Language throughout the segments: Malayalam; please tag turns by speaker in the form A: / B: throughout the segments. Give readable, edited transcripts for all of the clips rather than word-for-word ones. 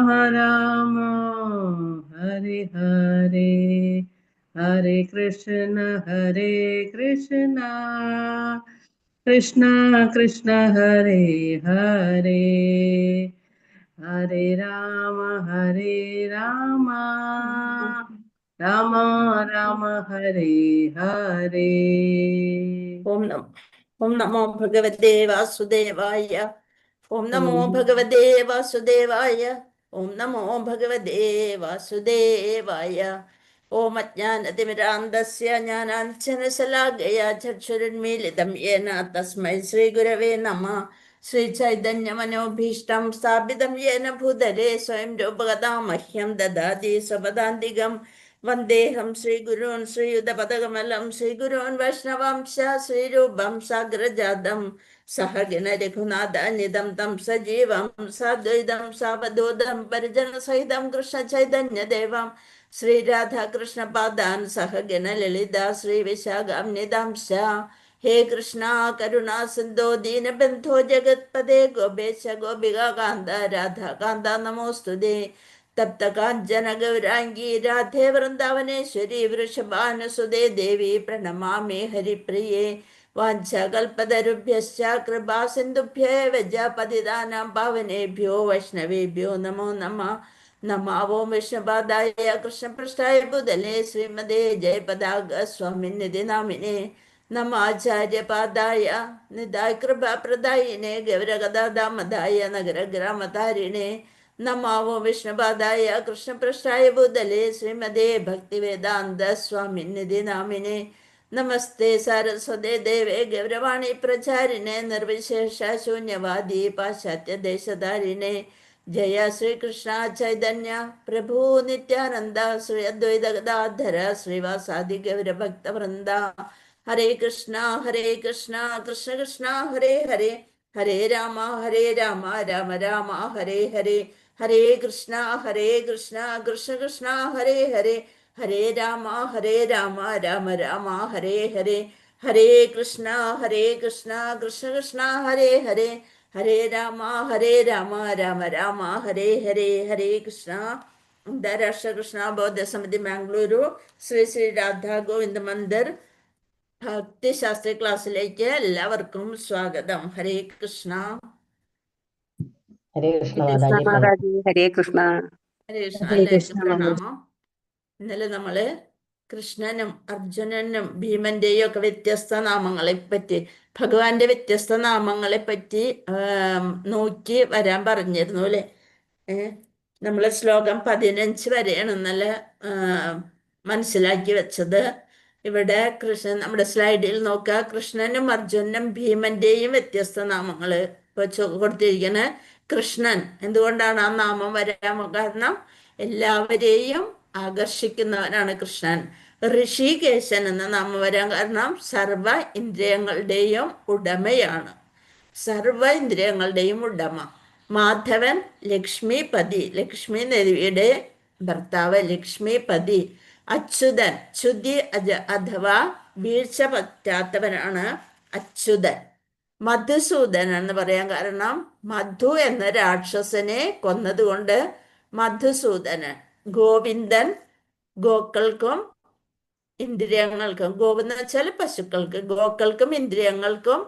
A: Rama Hare Hare Hare Krishna Krishna Krishna Hare Hare Hare Rama Rama Rama Hare Hare.
B: ഓം നമോ ഭഗവതേ വാസുദേവായ. ഓം നമോ ഭഗവതേ വാസുദേവായ. ഓം നമോ ഭഗവതേ വാസുദേവായ. ഓം അജ്ഞാനതിമിരാന്തസ്യ ജ്ഞാനാഞ്ജനശലാകയാ ചക്ഷുരുന്മീലിതം യേന തസ്മൈ ശ്രീഗുരവേ നമഃ. ശ്രീചൈതന്യമനോഭീഷ്ടം സ്ഥാപിതം യേന ഭൂതലേ സ്വയം രൂപകഥാമഹ്യം ദദാതി സ്വപദാന്തികം. വന്ദേഹം ശ്രീഗുരൂൻ ശ്രീയുതപദകമലം ശ്രീഗുരൂൻ വൈഷ്ണവാംശ ശ്രീരൂപം സാഗ്രജാതം സഹഗണ രഘുനാഥാനിധം തം സജീവം സാദ്വൈതം സാവധൂതം പരിജനസഹിതം കൃഷ്ണ ചൈതന്യദേവം ശ്രീരാധാകൃഷ്ണപാദാൻ സഹഗണ ലളിത ശ്രീവിശാഖാംനിധാംശ. ഹേ കൃഷ്ണ കരുണാ സിന്ധോ ദീനബന്ധോ ജഗത്പദേ ഗോപേശ ഗോപികാന്ത രാധാകാന്ത നമോസ്തുതേ. തപ്തകാഞ്ചന ഗൗരാംഗീ രാധേ വൃന്ദാവനേശ്വരി വൃഷഭാനുസുതേ ദേവി പ്രണമാമി ഹരിപ്രിയേ. വാഞ്ചകൽപതരുഭ്യശ്ച കൃപാ സിന്ധുഭ്യേവ ച പതിതാനാം പാവനേഭ്യോ വൈഷ്ണവേഭ്യോ നമോ നമഃ. നമാവോ വിഷ്ണുപാദായ കൃഷ്ണപൃഷ്ഠായ ഭൂതലേ ശ്രീമതേ ജയപതാക സ്വാമിനിധി നാമിനേ. നമാചാര്യപാദായ നിതായ കൃപാപ്രദായിനെ ഗൗരഗദാമതായ നഗരഗ്രാമതാരിണേ. നമാവോ വിഷ്ണുപാദായ കൃഷ്ണപൃഷ്ഠായ ഭൂതലേ ശ്രീമതേ ഭക്തിവേദാന്ത സ്വാമിനിധി നാമിനേ. നമസ്തേ സാരസ്വതേ ദേവേ ഗൗരവാണി പ്രചാരിണേ നിർവിശേഷ ശൂന്യവാദി പാശ്ചാത്യ ദേശധാരിണേ. ജയ ശ്രീകൃഷ്ണ ചൈതന്യ പ്രഭു നിത്യാനന്ദ ശ്രീ അദ്വൈത ഗദാധര ശ്രീവാസാദി ഗൗരഭക്തവൃന്ദ. ഹരേ കൃഷ്ണ കൃഷ്ണ കൃഷ്ണ ഹരേ ഹരേ ഹരേ രാമ രാമ രാമ ഹരേ ഹരേ. ഹരേ കൃഷ്ണ കൃഷ്ണ കൃഷ്ണ ഹരേ ഹരേ ഹരേ രാമ രാമ രാമ ഹരേ ഹരേ. ഹരേ കൃഷ്ണ കൃഷ്ണ കൃഷ്ണ ഹരേ ഹരേ ഹരേ രാമ രാമ രാമ ഹരേ ഹരേ. ഹരേ കൃഷ്ണ. അന്താരാഷ്ട്ര കൃഷ്ണ ബൗദ്ധ സമിതി ബാംഗ്ലൂരു ശ്രീ ശ്രീ രാധാ ഗോവിന്ദ മന്ദിർ ഭക്തിശാസ്ത്രി ക്ലാസ്സിലേക്ക് എല്ലാവർക്കും സ്വാഗതം. ഹരേ കൃഷ്ണ.
C: ഹരേ കൃഷ്ണ.
B: ഹരേ കൃഷ്ണ. എല്ലാവർക്കും പ്രണാമം. ഇന്നലെ നമ്മള് കൃഷ്ണനും അർജുനനും ഭീമന്റെയും ഒക്കെ വ്യത്യസ്ത നാമങ്ങളെ പറ്റി, ഭഗവാന്റെ വ്യത്യസ്ത നാമങ്ങളെ പറ്റി നോക്കി വരാൻ പറഞ്ഞിരുന്നു അല്ലെ. നമ്മള് ശ്ലോകം 15 വരെയാണ് ഇന്നലെ മനസ്സിലാക്കി വെച്ചത്. ഇവിടെ കൃഷ്ണൻ, നമ്മുടെ സ്ലൈഡിൽ നോക്കുക, കൃഷ്ണനും അർജുനനും ഭീമന്റെയും വ്യത്യസ്ത നാമങ്ങള് ഇപ്പൊ കൊടുത്തിരിക്കുന്നത്. കൃഷ്ണൻ എന്തുകൊണ്ടാണ് ആ നാമം വരാൻ കാരണം എല്ലാവരെയും ആകർഷിക്കുന്നവനാണ് കൃഷ്ണൻ. ഋഷികേശൻ എന്ന നാമം വരാൻ കാരണം സർവ ഇന്ദ്രിയങ്ങളുടെയും ഉടമയാണ്, സർവ ഇന്ദ്രിയങ്ങളുടെയും ഉടമ. മാധവൻ ലക്ഷ്മിപതി, ലക്ഷ്മി ദേവിയുടെ ഭർത്താവ് ലക്ഷ്മിപതി. അച്യുതൻ, ച്യുതി അഥവാ വീഴ്ച പറ്റാത്തവനാണ് അച്യുതൻ. മധുസൂദനൻ എന്ന് പറയാൻ കാരണം മധു എന്ന രാക്ഷസനെ കൊന്നതുകൊണ്ട് മധുസൂദനൻ. ഗോവിന്ദൻ, ഗോക്കൾക്കും ഇന്ദ്രിയങ്ങൾക്കും, ഗോവെന്ന് വെച്ചാൽ പശുക്കൾക്ക്, ഗോക്കൾക്കും ഇന്ദ്രിയങ്ങൾക്കും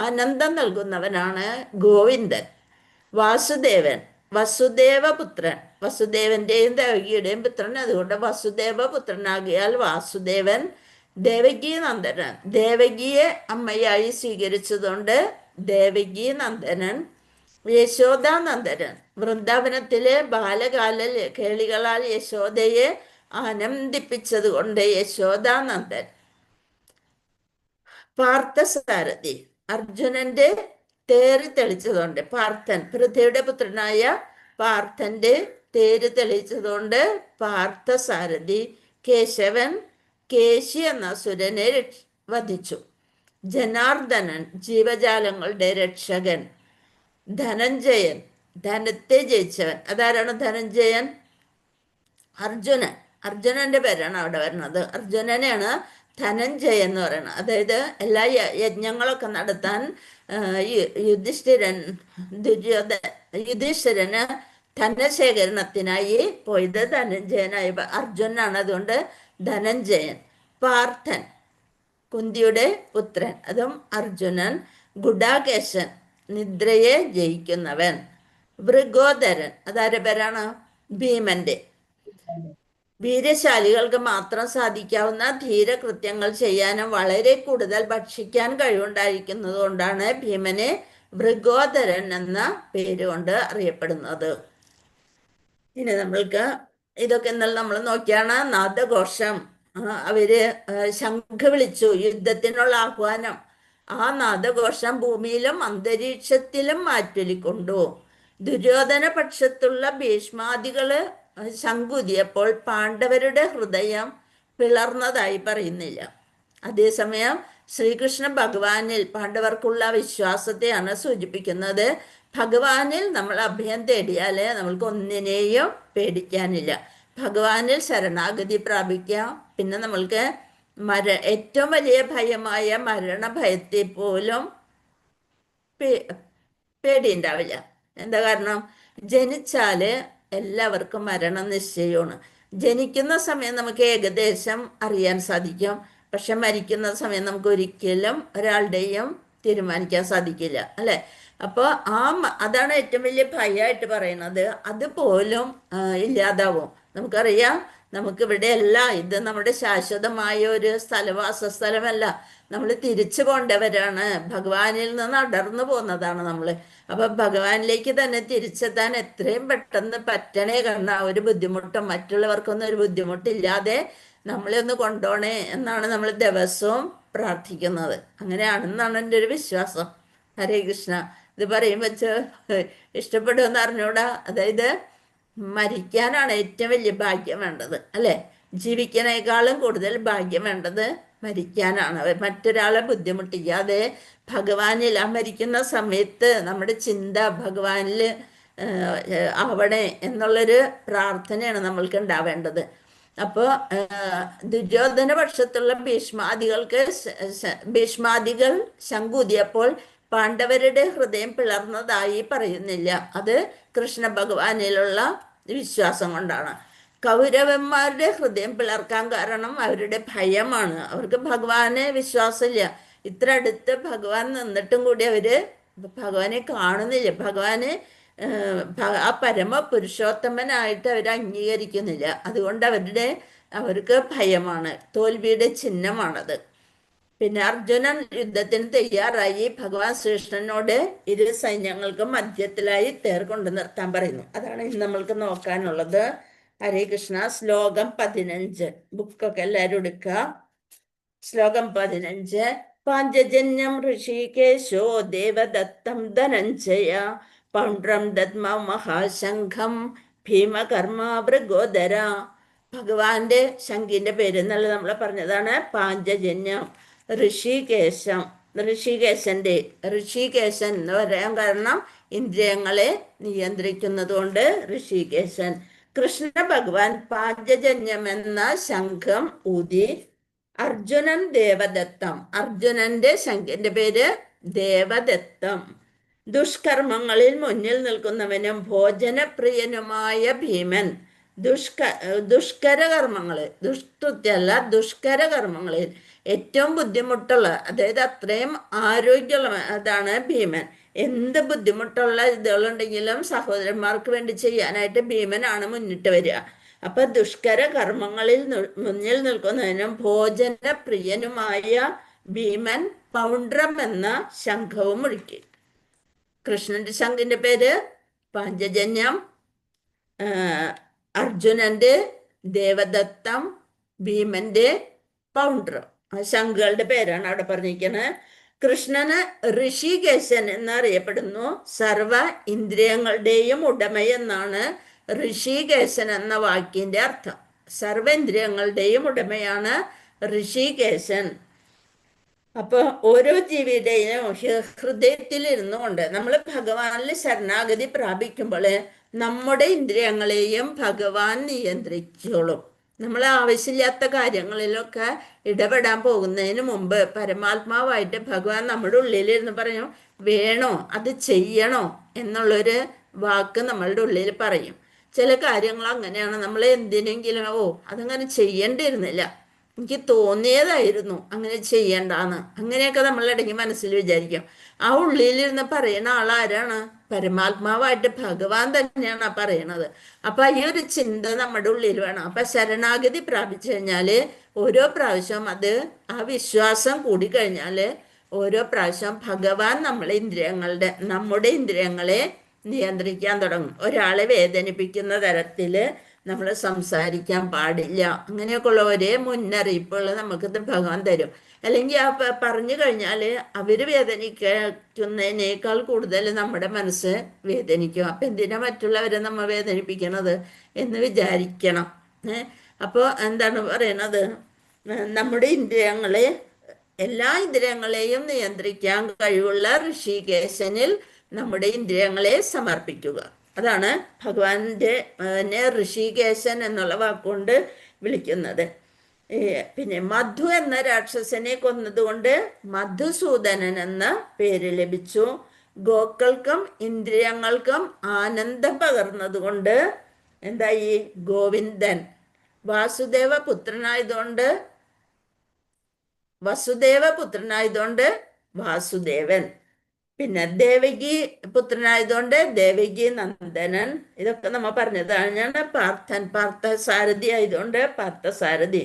B: ആനന്ദം നൽകുന്നവനാണ് ഗോവിന്ദൻ. വാസുദേവൻ, വസുദേവപുത്രൻ, വസുദേവന്റെയും ദേവകിയുടെയും പുത്രൻ, അതുകൊണ്ട് വസുദേവപുത്രനാകിയാൽ വാസുദേവൻ. ദേവകി നന്ദനൻ, ദേവകിയെ അമ്മയായി സ്വീകരിച്ചതുകൊണ്ട് ദേവകി നന്ദനൻ. യശോദാനന്ദനൻ, വൃന്ദാവനത്തിലെ ബാലകാല കേളികളാൽ യശോദയെ ആനന്ദിപ്പിച്ചത് കൊണ്ട് യശോദാനന്ദൻ. പാർത്ഥസാരഥി, അർജുനന്റെ തേര് തെളിച്ചതുകൊണ്ട് പാർത്ഥൻ, പൃഥ്വിയുടെ പുത്രനായ പാർത്ഥന്റെ തേര് തെളിച്ചതുകൊണ്ട് പാർത്ഥസാരഥി. കേശവൻ, കേശി എന്ന അസുരനെ വധിച്ചു. ജനാർദ്ദനൻ, ജീവജാലങ്ങളുടെ രക്ഷകൻ. ധനഞ്ജയൻ, ധനത്തെ ജയിച്ചവൻ. അതാരാണ് ധനഞ്ജയൻ? അർജുനൻ, അർജുനന്റെ പേരാണ് അവിടെ വരുന്നത്. അർജുനനെയാണ് ധനഞ്ജയൻ എന്ന് പറയുന്നത്. അതായത് എല്ലാ യജ്ഞങ്ങളൊക്കെ നടത്താൻ യുധിഷ്ഠിരന് ധനശേഖരണത്തിനായി പോയത് ധനഞ്ജയനായ അർജുനാണ്. അതുകൊണ്ട് ധനഞ്ജയൻ. പാർത്ഥൻ കുന്തിയുടെ പുത്രൻ, അതും അർജുനൻ. ഗുഡാകേശൻ നിദ്രയെ ജയിക്കുന്നവൻ. വൃഗോദരൻ അതാരുടെ പേരാണ്? ഭീമന്റെ. വീരശാലികൾക്ക് മാത്രം സാധിക്കാവുന്ന ധീരകൃത്യങ്ങൾ ചെയ്യാനും വളരെ കൂടുതൽ ഭക്ഷിക്കാൻ കഴിവുണ്ടായിരിക്കുന്നത് കൊണ്ടാണ് ഭീമനെ വൃഗോദരൻ എന്ന പേരുകൊണ്ട് അറിയപ്പെടുന്നത്. ഇനി നമ്മൾക്ക് ഇതൊക്കെ എന്നാൽ നമ്മൾ നോക്കിയാണ് നാദഘോഷം. അവര് ശംഖ് വിളിച്ചു, യുദ്ധത്തിനുള്ള ആഹ്വാനം. ആ നാദഘോഷം ഭൂമിയിലും അന്തരീക്ഷത്തിലും മാറ്റൊലിക്കൊണ്ടു. ദുര്യോധന പക്ഷത്തുള്ള ഭീഷ്മാദികള് ശംഖുതിയപ്പോൾ പാണ്ഡവരുടെ ഹൃദയം പിളർന്നതായി പറയുന്നില്ല. അതേസമയം ശ്രീകൃഷ്ണ ഭഗവാനിൽ പാണ്ഡവർക്കുള്ള വിശ്വാസത്തെയാണ് സൂചിപ്പിക്കുന്നത്. ഭഗവാനിൽ നമ്മൾ അഭയം തേടിയാൽ നമ്മൾക്ക് ഒന്നിനെയും പേടിക്കാനില്ല. ഭഗവാനിൽ ശരണാഗതി പ്രാപിക്കാം. പിന്നെ നമ്മൾക്ക് ഏറ്റവും വലിയ ഭയമായ മരണഭയത്തെ പോലും പേടിയുണ്ടാവില്ല. എന്താ കാരണം? ജനിച്ചാല് എല്ലാവർക്കും മരണം നിശ്ചയമാണ്. ജനിക്കുന്ന സമയം നമുക്ക് ഏകദേശം അറിയാൻ സാധിക്കും. പക്ഷെ മരിക്കുന്ന സമയം നമുക്ക് ഒരിക്കലും ഒരാളുടെയും തീരുമാനിക്കാൻ സാധിക്കില്ല, അല്ലെ? അപ്പോൾ അതാണ് ഏറ്റവും വലിയ ഭയമായിട്ട് പറയുന്നത്. അതുപോലും ഇല്ലാതാവും. നമുക്കറിയാം, നമുക്കിവിടെ അല്ല, ഇത് നമ്മുടെ ശാശ്വതമായ ഒരു സ്ഥലവാസ സ്ഥലമല്ല. നമ്മൾ തിരിച്ചു പോണ്ടവരാണ്. ഭഗവാനിൽ നിന്ന് അടർന്നു പോകുന്നതാണ് നമ്മൾ. അപ്പൊ ഭഗവാനിലേക്ക് തന്നെ തിരിച്ചെത്താൻ എത്രയും പെട്ടെന്ന് പറ്റണേ. കാരണം ഒരു ബുദ്ധിമുട്ടും മറ്റുള്ളവർക്കൊന്നും ഒരു ബുദ്ധിമുട്ടില്ലാതെ നമ്മളെ ഒന്ന് കൊണ്ടോണേ എന്നാണ് നമ്മൾ ദിവസവും പ്രാർത്ഥിക്കുന്നത്. അങ്ങനെയാണെന്നാണ് എൻ്റെ ഒരു വിശ്വാസം. ഹരേ കൃഷ്ണ. ഇത് പറയും വെച്ച് ഇഷ്ടപ്പെടുമെന്ന് അറിഞ്ഞൂടാ. അതായത് മരിക്കാനാണ് ഏറ്റവും വലിയ ഭാഗ്യം വേണ്ടത്, അല്ലെ? ജീവിക്കണേക്കാളും കൂടുതൽ ഭാഗ്യം വേണ്ടത് മരിക്കാനാണ്. മറ്റൊരാളെ ബുദ്ധിമുട്ടിക്കാതെ ഭഗവാനിൽ മരിക്കുന്ന സമയത്ത് നമ്മുടെ ചിന്ത ഭഗവാനിൽ ആവണേ എന്നുള്ളൊരു പ്രാർത്ഥനയാണ് നമ്മൾക്ക് ഉണ്ടാവേണ്ടത്. അപ്പോൾ ദുര്യോധന പക്ഷത്തുള്ള ഭീഷ്മാദികൾ ശംഖൂതിയപ്പോൾ പാണ്ഡവരുടെ ഹൃദയം പിളർന്നതായി പറയുന്നില്ല. അത് കൃഷ്ണ ഭഗവാനിലുള്ള വിശ്വാസം കൊണ്ടാണ്. കൗരവന്മാരുടെ ഹൃദയം പിളർക്കാൻ കാരണം അവരുടെ ഭയമാണ്. അവർക്ക് ഭഗവാനെ വിശ്വാസമില്ല. ഇത്ര അടുത്ത് ഭഗവാൻ നിന്നിട്ടും കൂടി അവര് ഭഗവാനെ കാണുന്നില്ല. ഭഗവാനെ ആ പരമ പുരുഷോത്തമനായിട്ട് അവർ അംഗീകരിക്കുന്നില്ല. അതുകൊണ്ട് അവർക്ക് ഭയമാണ്. തോൽവിയുടെ ചിഹ്നമാണത്. പിന്നെ അർജുനൻ യുദ്ധത്തിന് തയ്യാറായി ഭഗവാൻ ശ്രീകൃഷ്ണനോട് ഇരു സൈന്യങ്ങൾക്കും മധ്യത്തിലായി തേർ കൊണ്ടു നിർത്താൻ പറയുന്നു. അതാണ് ഇന്ന് നമ്മൾക്ക് നോക്കാനുള്ളത്. ഹരേ കൃഷ്ണ. ശ്ലോകം 15. ബുക്കൊക്കെ എല്ലാവരും എടുക്കുക. ശ്ലോകം 15. പാഞ്ചജന്യം ഋഷികേശോ ദേവദത്തം ധനഞ്ജയ പൗണ്ഡ്രം ദദ്മ മഹാശംഖം ഭീമകർമ്മ വൃഗോദര. ഭഗവാന്റെ ശംഖിന്റെ പേര് എന്നുള്ളത് നമ്മൾ പറഞ്ഞതാണ് പാഞ്ചജന്യം. ഋഷികേശൻ എന്ന് പറയാൻ കാരണം ഇന്ദ്രിയങ്ങളെ നിയന്ത്രിക്കുന്നത് കൊണ്ട് ഋഷികേശൻ. കൃഷ്ണ ഭഗവാൻ പാഞ്ചജന്യം എന്ന ശംഖം ഊതി. അർജുനൻ ദേവദത്തം. അർജുനന്റെ ശംഖിന്റെ പേര് ദേവദത്തം. ദുഷ്കർമ്മങ്ങളിൽ മുന്നിൽ നിൽക്കുന്നവനും ഭോജനപ്രിയനുമായ ഭീമൻ. ദുഷ്കരകർമ്മങ്ങളിൽ, ദുഷ്കൃത്യല്ല, ദുഷ്കരകർമ്മങ്ങളിൽ ഏറ്റവും ബുദ്ധിമുട്ടുള്ള, അതായത് അത്രയും ആരോഗ്യമുള്ള അതാണ് ഭീമൻ. എന്ത് ബുദ്ധിമുട്ടുള്ള ഇതുകളുണ്ടെങ്കിലും സഹോദരന്മാർക്ക് വേണ്ടി ചെയ്യാനായിട്ട് ഭീമനാണ് മുന്നിട്ട് വരിക. അപ്പൊ ദുഷ്കര കർമ്മങ്ങളിൽ മുന്നിൽ നിൽക്കുന്നതിനും ഭോജനപ്രിയനുമായ ഭീമൻ പൗണ്ഡ്രം എന്ന ശംഖവും മുഴുക്കി. കൃഷ്ണന്റെ ശംഖിന്റെ പേര് പാഞ്ചജന്യം, അർജുനന്റെ ദേവദത്തം, ഭീമന്റെ പൗണ്ഡ്രം. ആ ശംഖുകളുടെ പേരാണ് അവിടെ പറഞ്ഞിരിക്കുന്നത്. കൃഷ്ണന് ഋഷികേശൻ എന്നറിയപ്പെടുന്നു. സർവ ഇന്ദ്രിയങ്ങളുടെയും ഉടമയെന്നാണ് ഋഷികേശൻ എന്ന വാക്കിന്റെ അർത്ഥം. സർവേന്ദ്രിയങ്ങളുടെയും ഉടമയാണ് ഋഷികേശൻ. അപ്പൊ ഓരോ ജീവിയുടെയും ഹൃദയത്തിൽ ഇരുന്നു കൊണ്ട് നമ്മൾ ഭഗവാനിൽ ശരണാഗതി പ്രാപിക്കുമ്പോൾ നമ്മുടെ ഇന്ദ്രിയങ്ങളെയും ഭഗവാൻ നിയന്ത്രിച്ചോളും. നമ്മൾ ആവശ്യമില്ലാത്ത കാര്യങ്ങളിലൊക്കെ ഇടപെടാൻ പോകുന്നതിന് മുമ്പ് പരമാത്മാവായിട്ട് ഭഗവാൻ നമ്മുടെ ഉള്ളിലിരുന്ന് പറഞ്ഞു, വേണോ അത് ചെയ്യണോ എന്നുള്ളൊരു വാക്ക് നമ്മളുടെ ഉള്ളിൽ പറയും. ചില കാര്യങ്ങൾ അങ്ങനെയാണ്, നമ്മൾ എന്തിനെങ്കിലും അതങ്ങനെ ചെയ്യേണ്ടിയിരുന്നില്ല, എനിക്ക് തോന്നിയതായിരുന്നു അങ്ങനെ ചെയ്യണ്ടാന്ന്, അങ്ങനെയൊക്കെ നമ്മളിടയ്ക്ക് മനസ്സിൽ വിചാരിക്കും. ആ ഉള്ളിലിരുന്ന് പറയുന്ന ആളാരാണ്? പരമാത്മാവായിട്ട് ഭഗവാൻ തന്നെയാണ് ആ പറയണത്. അപ്പൊ ഈ ഒരു ചിന്ത നമ്മുടെ ഉള്ളിൽ വേണം. അപ്പൊ ശരണാഗതി പ്രാപിച്ചു കഴിഞ്ഞാല് ഓരോ പ്രാവശ്യവും അത് ആ വിശ്വാസം കൂടിക്കഴിഞ്ഞാല് ഓരോ പ്രാവശ്യം ഭഗവാൻ നമ്മുടെ ഇന്ദ്രിയങ്ങളെ നിയന്ത്രിക്കാൻ തുടങ്ങും. ഒരാളെ വേദനിപ്പിക്കുന്ന തരത്തില് നമ്മൾ സംസാരിക്കാൻ പാടില്ല, അങ്ങനെയൊക്കെയുള്ള ഒരേ മുന്നറിയിപ്പുകൾ നമുക്ക് ഭഗവാൻ തരും. അല്ലെങ്കിൽ ആ പറഞ്ഞു കഴിഞ്ഞാൽ അവർ വേദനിക്കുന്നതിനേക്കാൾ കൂടുതൽ നമ്മുടെ മനസ്സ് വേദനിക്കും. അപ്പം എന്തിനാ മറ്റുള്ളവരെ നമ്മൾ വേദനിപ്പിക്കണത് എന്ന് വിചാരിക്കണം. അപ്പോൾ എന്താണ് പറയണത്? നമ്മുടെ എല്ലാ ഇന്ദ്രിയങ്ങളെയും നിയന്ത്രിക്കാൻ കഴിവുള്ള ഋഷികേശനിൽ നമ്മുടെ ഇന്ദ്രിയങ്ങളെ സമർപ്പിക്കുക. അതാണ് ഭഗവാന്റെ ഋഷികേശൻ എന്നുള്ള വാക്കുകൊണ്ട് വിളിക്കുന്നത്. പിന്നെ മധു എന്ന രാക്ഷസനെ കൊന്നതുകൊണ്ട് മധുസൂദനൻ എന്ന പേര് ലഭിച്ചു. ഗോക്കൾക്കും ഇന്ദ്രിയങ്ങൾക്കും ആനന്ദം പകർന്നതുകൊണ്ട് എന്തായി? ഗോവിന്ദൻ. വസുദേവ പുത്രനായതുകൊണ്ട് വാസുദേവൻ. പിന്നെ ദേവകി പുത്രനായതുകൊണ്ട് ദേവകി നന്ദനൻ. ഇതൊക്കെ നമ്മൾ പറഞ്ഞതാണ്. പാർത്ഥസാരഥി ആയതുകൊണ്ട് പാർത്ഥസാരഥി.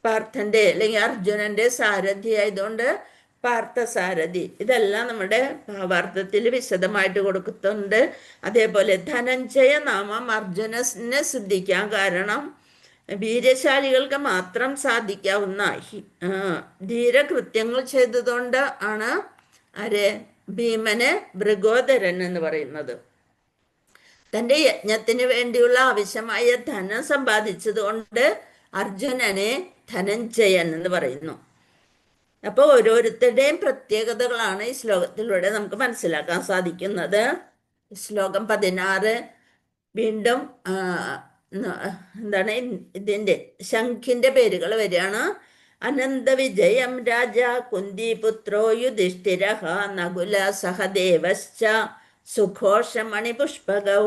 B: പാർത്ഥന്റെ അല്ലെങ്കിൽ അർജുനന്റെ സാരഥി ആയതുകൊണ്ട് പാർത്ഥസാരഥി. ഇതെല്ലാം നമ്മുടെ ഭാവാർത്ഥത്തിൽ വിശദമായിട്ട് കൊടുക്കുന്നുണ്ട്. അതേപോലെ ധനഞ്ജയ നാമം അർജുനനെ സിദ്ധിക്കാൻ കാരണം വീരശാലികൾക്ക് മാത്രം സാധിക്കാവുന്ന ധീരകൃത്യങ്ങൾ ചെയ്തതുകൊണ്ട് ആണ് ഭീമനെ ഭൃഗോദരൻ എന്ന് പറയുന്നത്. തൻ്റെ യജ്ഞത്തിന് വേണ്ടിയുള്ള ആവശ്യമായ ധനം സമ്പാദിച്ചത് കൊണ്ട് അർജുനനെ ധനഞ്ജയൻ എന്ന് പറയുന്നു. അപ്പോൾ ഓരോരുത്തരുടെയും പ്രത്യേകതകളാണ് ഈ ശ്ലോകത്തിലൂടെ നമുക്ക് മനസ്സിലാക്കാൻ സാധിക്കുന്നത്. ശ്ലോകം 16 വീണ്ടും എന്താണ് ഇതിൻ്റെ ശംഖിന്റെ പേരുകൾ വരികയാണ്. അനന്തവിജയം രാജ കുന്തിപുത്രോ യുധിഷ്ഠിരഃ നകുല സഹദേവശ്ച സുഘോഷമണിപുഷ്പകൗ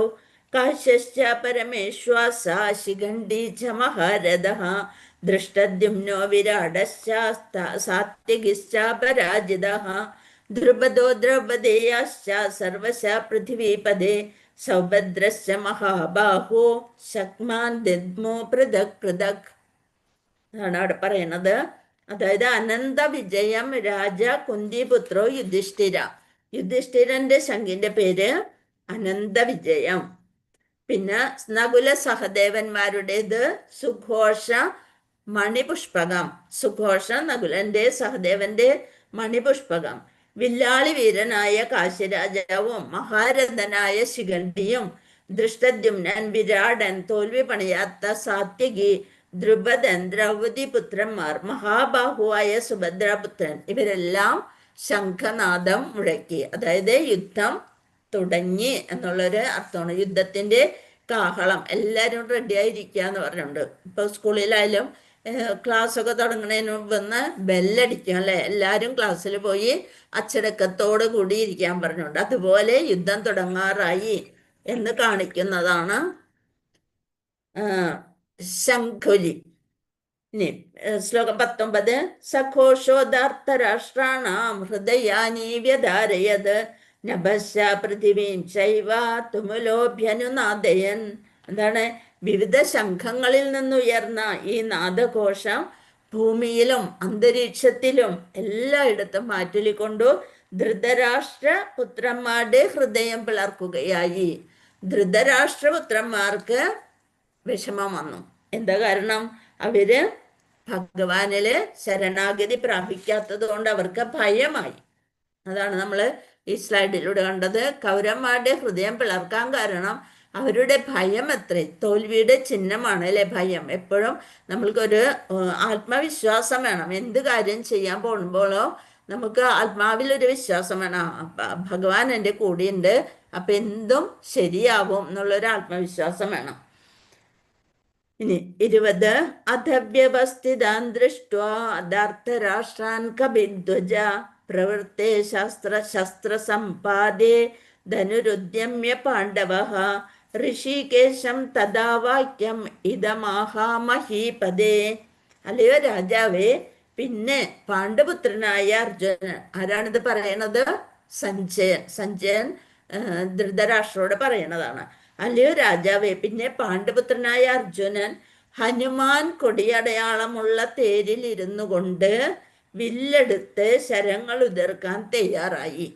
B: കാശ്യശ്ച പരമേശ്വാസ ശിഖണ്ഡി ച മഹാരഥഃ ദൃഷ്ടദ്യുമ്നോ വിരാടശ്ച സാത്വികിശ്ച പരാജിതഃ ദ്രുപദോ ദ്രൗപദേയാശ്ച സർവശ പൃഥിവീപദേ സൗഭദ്രശ്ച മഹാബാഹോ ശക്മാൻ ദദ്മോ പൃഥക് പൃഥക് ആണ് അവിടെ പറയണത്. അതായത് അനന്ത വിജയം രാജ കുന്തിപുത്രോ യുധിഷ്ഠിരന്റെ ശംഖിന്റെ പേര് അനന്ത വിജയം. പിന്നെ നകുല സഹദേവന്മാരുടേത് സുഘോഷ മണിപുഷ്പകം. സുഘോഷ നകുലന്റെ സഹദേവന്റെ മണിപുഷ്പകം. വില്ലാളി വീരനായ കാശിരാജാവും മഹാരഥനായ ശിഖണ്ഡിയും ദൃഷ്ടദ്യുമ്നൻ വിരാടൻ തോൽവി പണിയാത്ത സാത്വികി ദ്രുപദൻ ദ്രൗപദി പുത്രന്മാർ മഹാബാഹുവായ സുഭദ്രാപുത്രൻ ഇവരെല്ലാം ശംഖനാദം മുഴക്കി. അതായത് യുദ്ധം തുടങ്ങി എന്നുള്ളൊരു അർത്ഥമാണ്. യുദ്ധത്തിന്റെ കാഹളം എല്ലാവരും റെഡിയായിരിക്കുക എന്ന് പറഞ്ഞിട്ടുണ്ട്. ഇപ്പോൾ സ്കൂളിലായാലും ക്ലാസ്സൊക്കെ തുടങ്ങുന്നതിന് മുമ്പ് ബെല്ലടിക്കും അല്ലെ, എല്ലാവരും ക്ലാസ്സിൽ പോയി അച്ചടക്കത്തോട് കൂടി ഇരിക്കാൻ പറഞ്ഞിട്ടുണ്ട്. അതുപോലെ യുദ്ധം തുടങ്ങാറായി എന്ന് കാണിക്കുന്നതാണ് ശംഖുലി. ഇനി ശ്ലോകം 19 സഘോഷോദാർത്തരാഷ്ട്രാണാം ഹൃദയാനി വ്യധാരയത് നഭസ്യ പൃഥിവീം ചൈവ തുമുലോഭ്യനുനാദയൻ. എന്താണ്? വിവിധ ശംഖങ്ങളിൽ നിന്നുയർന്ന ഈ നാദഘോഷം ഭൂമിയിലും അന്തരീക്ഷത്തിലും എല്ലായിടത്തും മാറ്റൊലിക്കൊണ്ടു ധൃതരാഷ്ട്രപുത്രന്മാരുടെ ഹൃദയം പിളർക്കുകയായി. ധൃതരാഷ്ട്രപുത്രന്മാർക്ക് വിഷമം വന്നു. എന്താ കാരണം? അവര് ഭഗവാനില് ശരണാഗതി പ്രാപിക്കാത്തത് കൊണ്ട് അവർക്ക് ഭയമായി. അതാണ് നമ്മൾ ഈ സ്ലൈഡിലൂടെ കണ്ടത്. കൗരവന്മാരുടെ ഹൃദയം പിളർക്കാൻ കാരണം അവരുടെ ഭയം തോൽവിയുടെ ചിഹ്നമാണ് അല്ലെ ഭയം. എപ്പോഴും നമ്മൾക്കൊരു ആത്മവിശ്വാസം വേണം. എന്ത് കാര്യം ചെയ്യാൻ പോകുമ്പോഴോ നമുക്ക് ആത്മാവിലൊരു വിശ്വാസം വേണം. ഭഗവാൻ എൻ്റെ കൂടെയുണ്ട്, അപ്പൊ എന്തും ശരിയാവും എന്നുള്ളൊരു ആത്മവിശ്വാസം വേണം. ഇനി 20 അധവ്യവസ്ഥിതാൻ ദൃഷ്ട്വാ അദാർത്ഥരാഷ്ട്രാൻ കപിധ്വജ പ്രവൃത്തെ ശസ്ത്ര സമ്പാദേ ധനുരുദ്യമ്യ പാണ്ഡവഃ ഋഷികേശം തഥാ വാക്യം ഇതമാഹാമഹീപദേ. അല്ലയോ രാജാവേ, പിന്നെ പാണ്ഡുപുത്രനായ അർജുനൻ, ആരാണിത് പറയണത്? സഞ്ജയൻ ധൃതരാഷ്ട്രോട് പറയണതാണ്. അല്ലയോ രാജാവേ, പിന്നെ പാണ്ഡുപുത്രനായ അർജുനൻ ഹനുമാൻ കൊടിയടയാളമുള്ള തേരിൽ ഇരുന്നു കൊണ്ട് വില്ലെടുത്ത് ശരങ്ങൾ ഉതിർക്കാൻ തയ്യാറായി.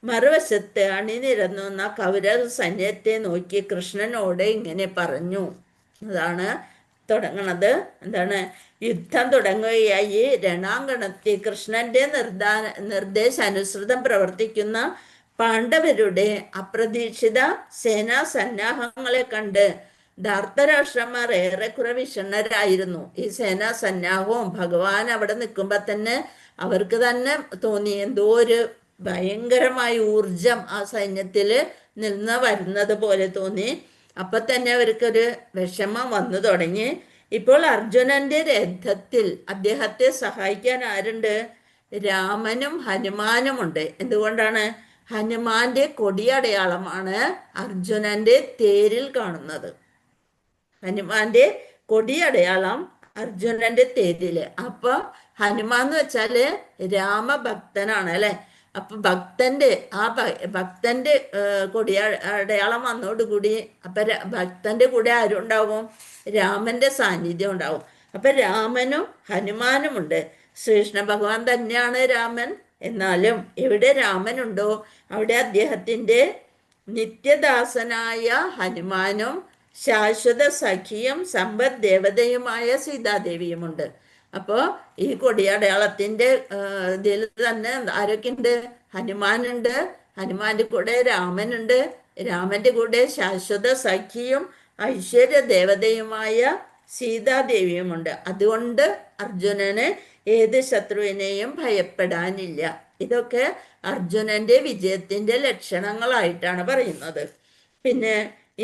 B: മറുവശത്ത് അണിനിരന്നുന്ന കൗരവ സൈന്യത്തെ നോക്കി കൃഷ്ണനോട് ഇങ്ങനെ പറഞ്ഞു. അതാണ് തുടങ്ങണത്. എന്താണ്? യുദ്ധം തുടങ്ങുകയായി രണാങ്കണത്തിൽ കൃഷ്ണന്റെ നിർദ്ദേശാനുസൃതം പ്രവർത്തിക്കുന്ന പാണ്ഡവരുടെ അപ്രതീക്ഷിത സേനാ സന്നാഹങ്ങളെ കണ്ട് ധാർത്തരാഷ്ട്രന്മാർ ഏറെക്കുറെ വിഷണ്ണരായിരുന്നു. ഈ സേനാ സന്നാഹവും ഭഗവാൻ അവിടെ നിൽക്കുമ്പോ തന്നെ അവർക്ക് തന്നെ തോന്നി എന്തോ ഒരു ഭയങ്കരമായ ഊർജം ആ സൈന്യത്തിൽ നിന്ന് വരുന്നത് പോലെ തോന്നി. അപ്പൊ തന്നെ അവർക്കൊരു വിഷമം വന്നു തുടങ്ങി. ഇപ്പോൾ അർജുനന്റെ രഥത്തിൽ അദ്ദേഹത്തെ സഹായിക്കാൻ ആരുണ്ട്? രാമനും ഹനുമാനും ഉണ്ട്. എന്തുകൊണ്ടാണ്? ഹനുമാന്റെ കൊടിയടയാളമാണ് അർജുനന്റെ തേരിൽ കാണുന്നത്. ഹനുമാന്റെ കൊടിയടയാളം അർജുനന്റെ തേരില്. അപ്പൊ ഹനുമാൻ എന്ന് വെച്ചാല് രാമഭക്തനാണ് അല്ലെ. അപ്പൊ ഭക്തന്റെ കൊടിയടയാളം വന്നോടുകൂടി അപ്പൊ ഭക്തന്റെ കൂടെ ആരുണ്ടാവും? രാമന്റെ സാന്നിധ്യം ഉണ്ടാവും. അപ്പൊ രാമനും ഹനുമാനും ഉണ്ട്. ശ്രീകൃഷ്ണ ഭഗവാൻ തന്നെയാണ് രാമൻ. എന്നാലും എവിടെ രാമനുണ്ടോ അവിടെ അദ്ദേഹത്തിന്റെ നിത്യദാസനായ ഹനുമാനും ശാശ്വത സഖിയും സമ്പദ് ദേവതയുമായ സീതാദേവിയുമുണ്ട്. അപ്പോൾ ഈ കൊടിയടയാളത്തിന്റെ ഇതിൽ തന്നെ ആരൊക്കെയുണ്ട്? ഹനുമാനുണ്ട്, ഹനുമാന്റെ കൂടെ രാമനുണ്ട്, രാമന്റെ കൂടെ ശാശ്വത സഖിയും ഐശ്വര്യ ദേവതയുമായ സീതാദേവിയുമുണ്ട്. അതുകൊണ്ട് അർജുനന് ഏത് ശത്രുവിനെയും ഭയപ്പെടാനില്ല. ഇതൊക്കെ അർജുനന്റെ വിജയത്തിന്റെ ലക്ഷണങ്ങളായിട്ടാണ് പറയുന്നത്. പിന്നെ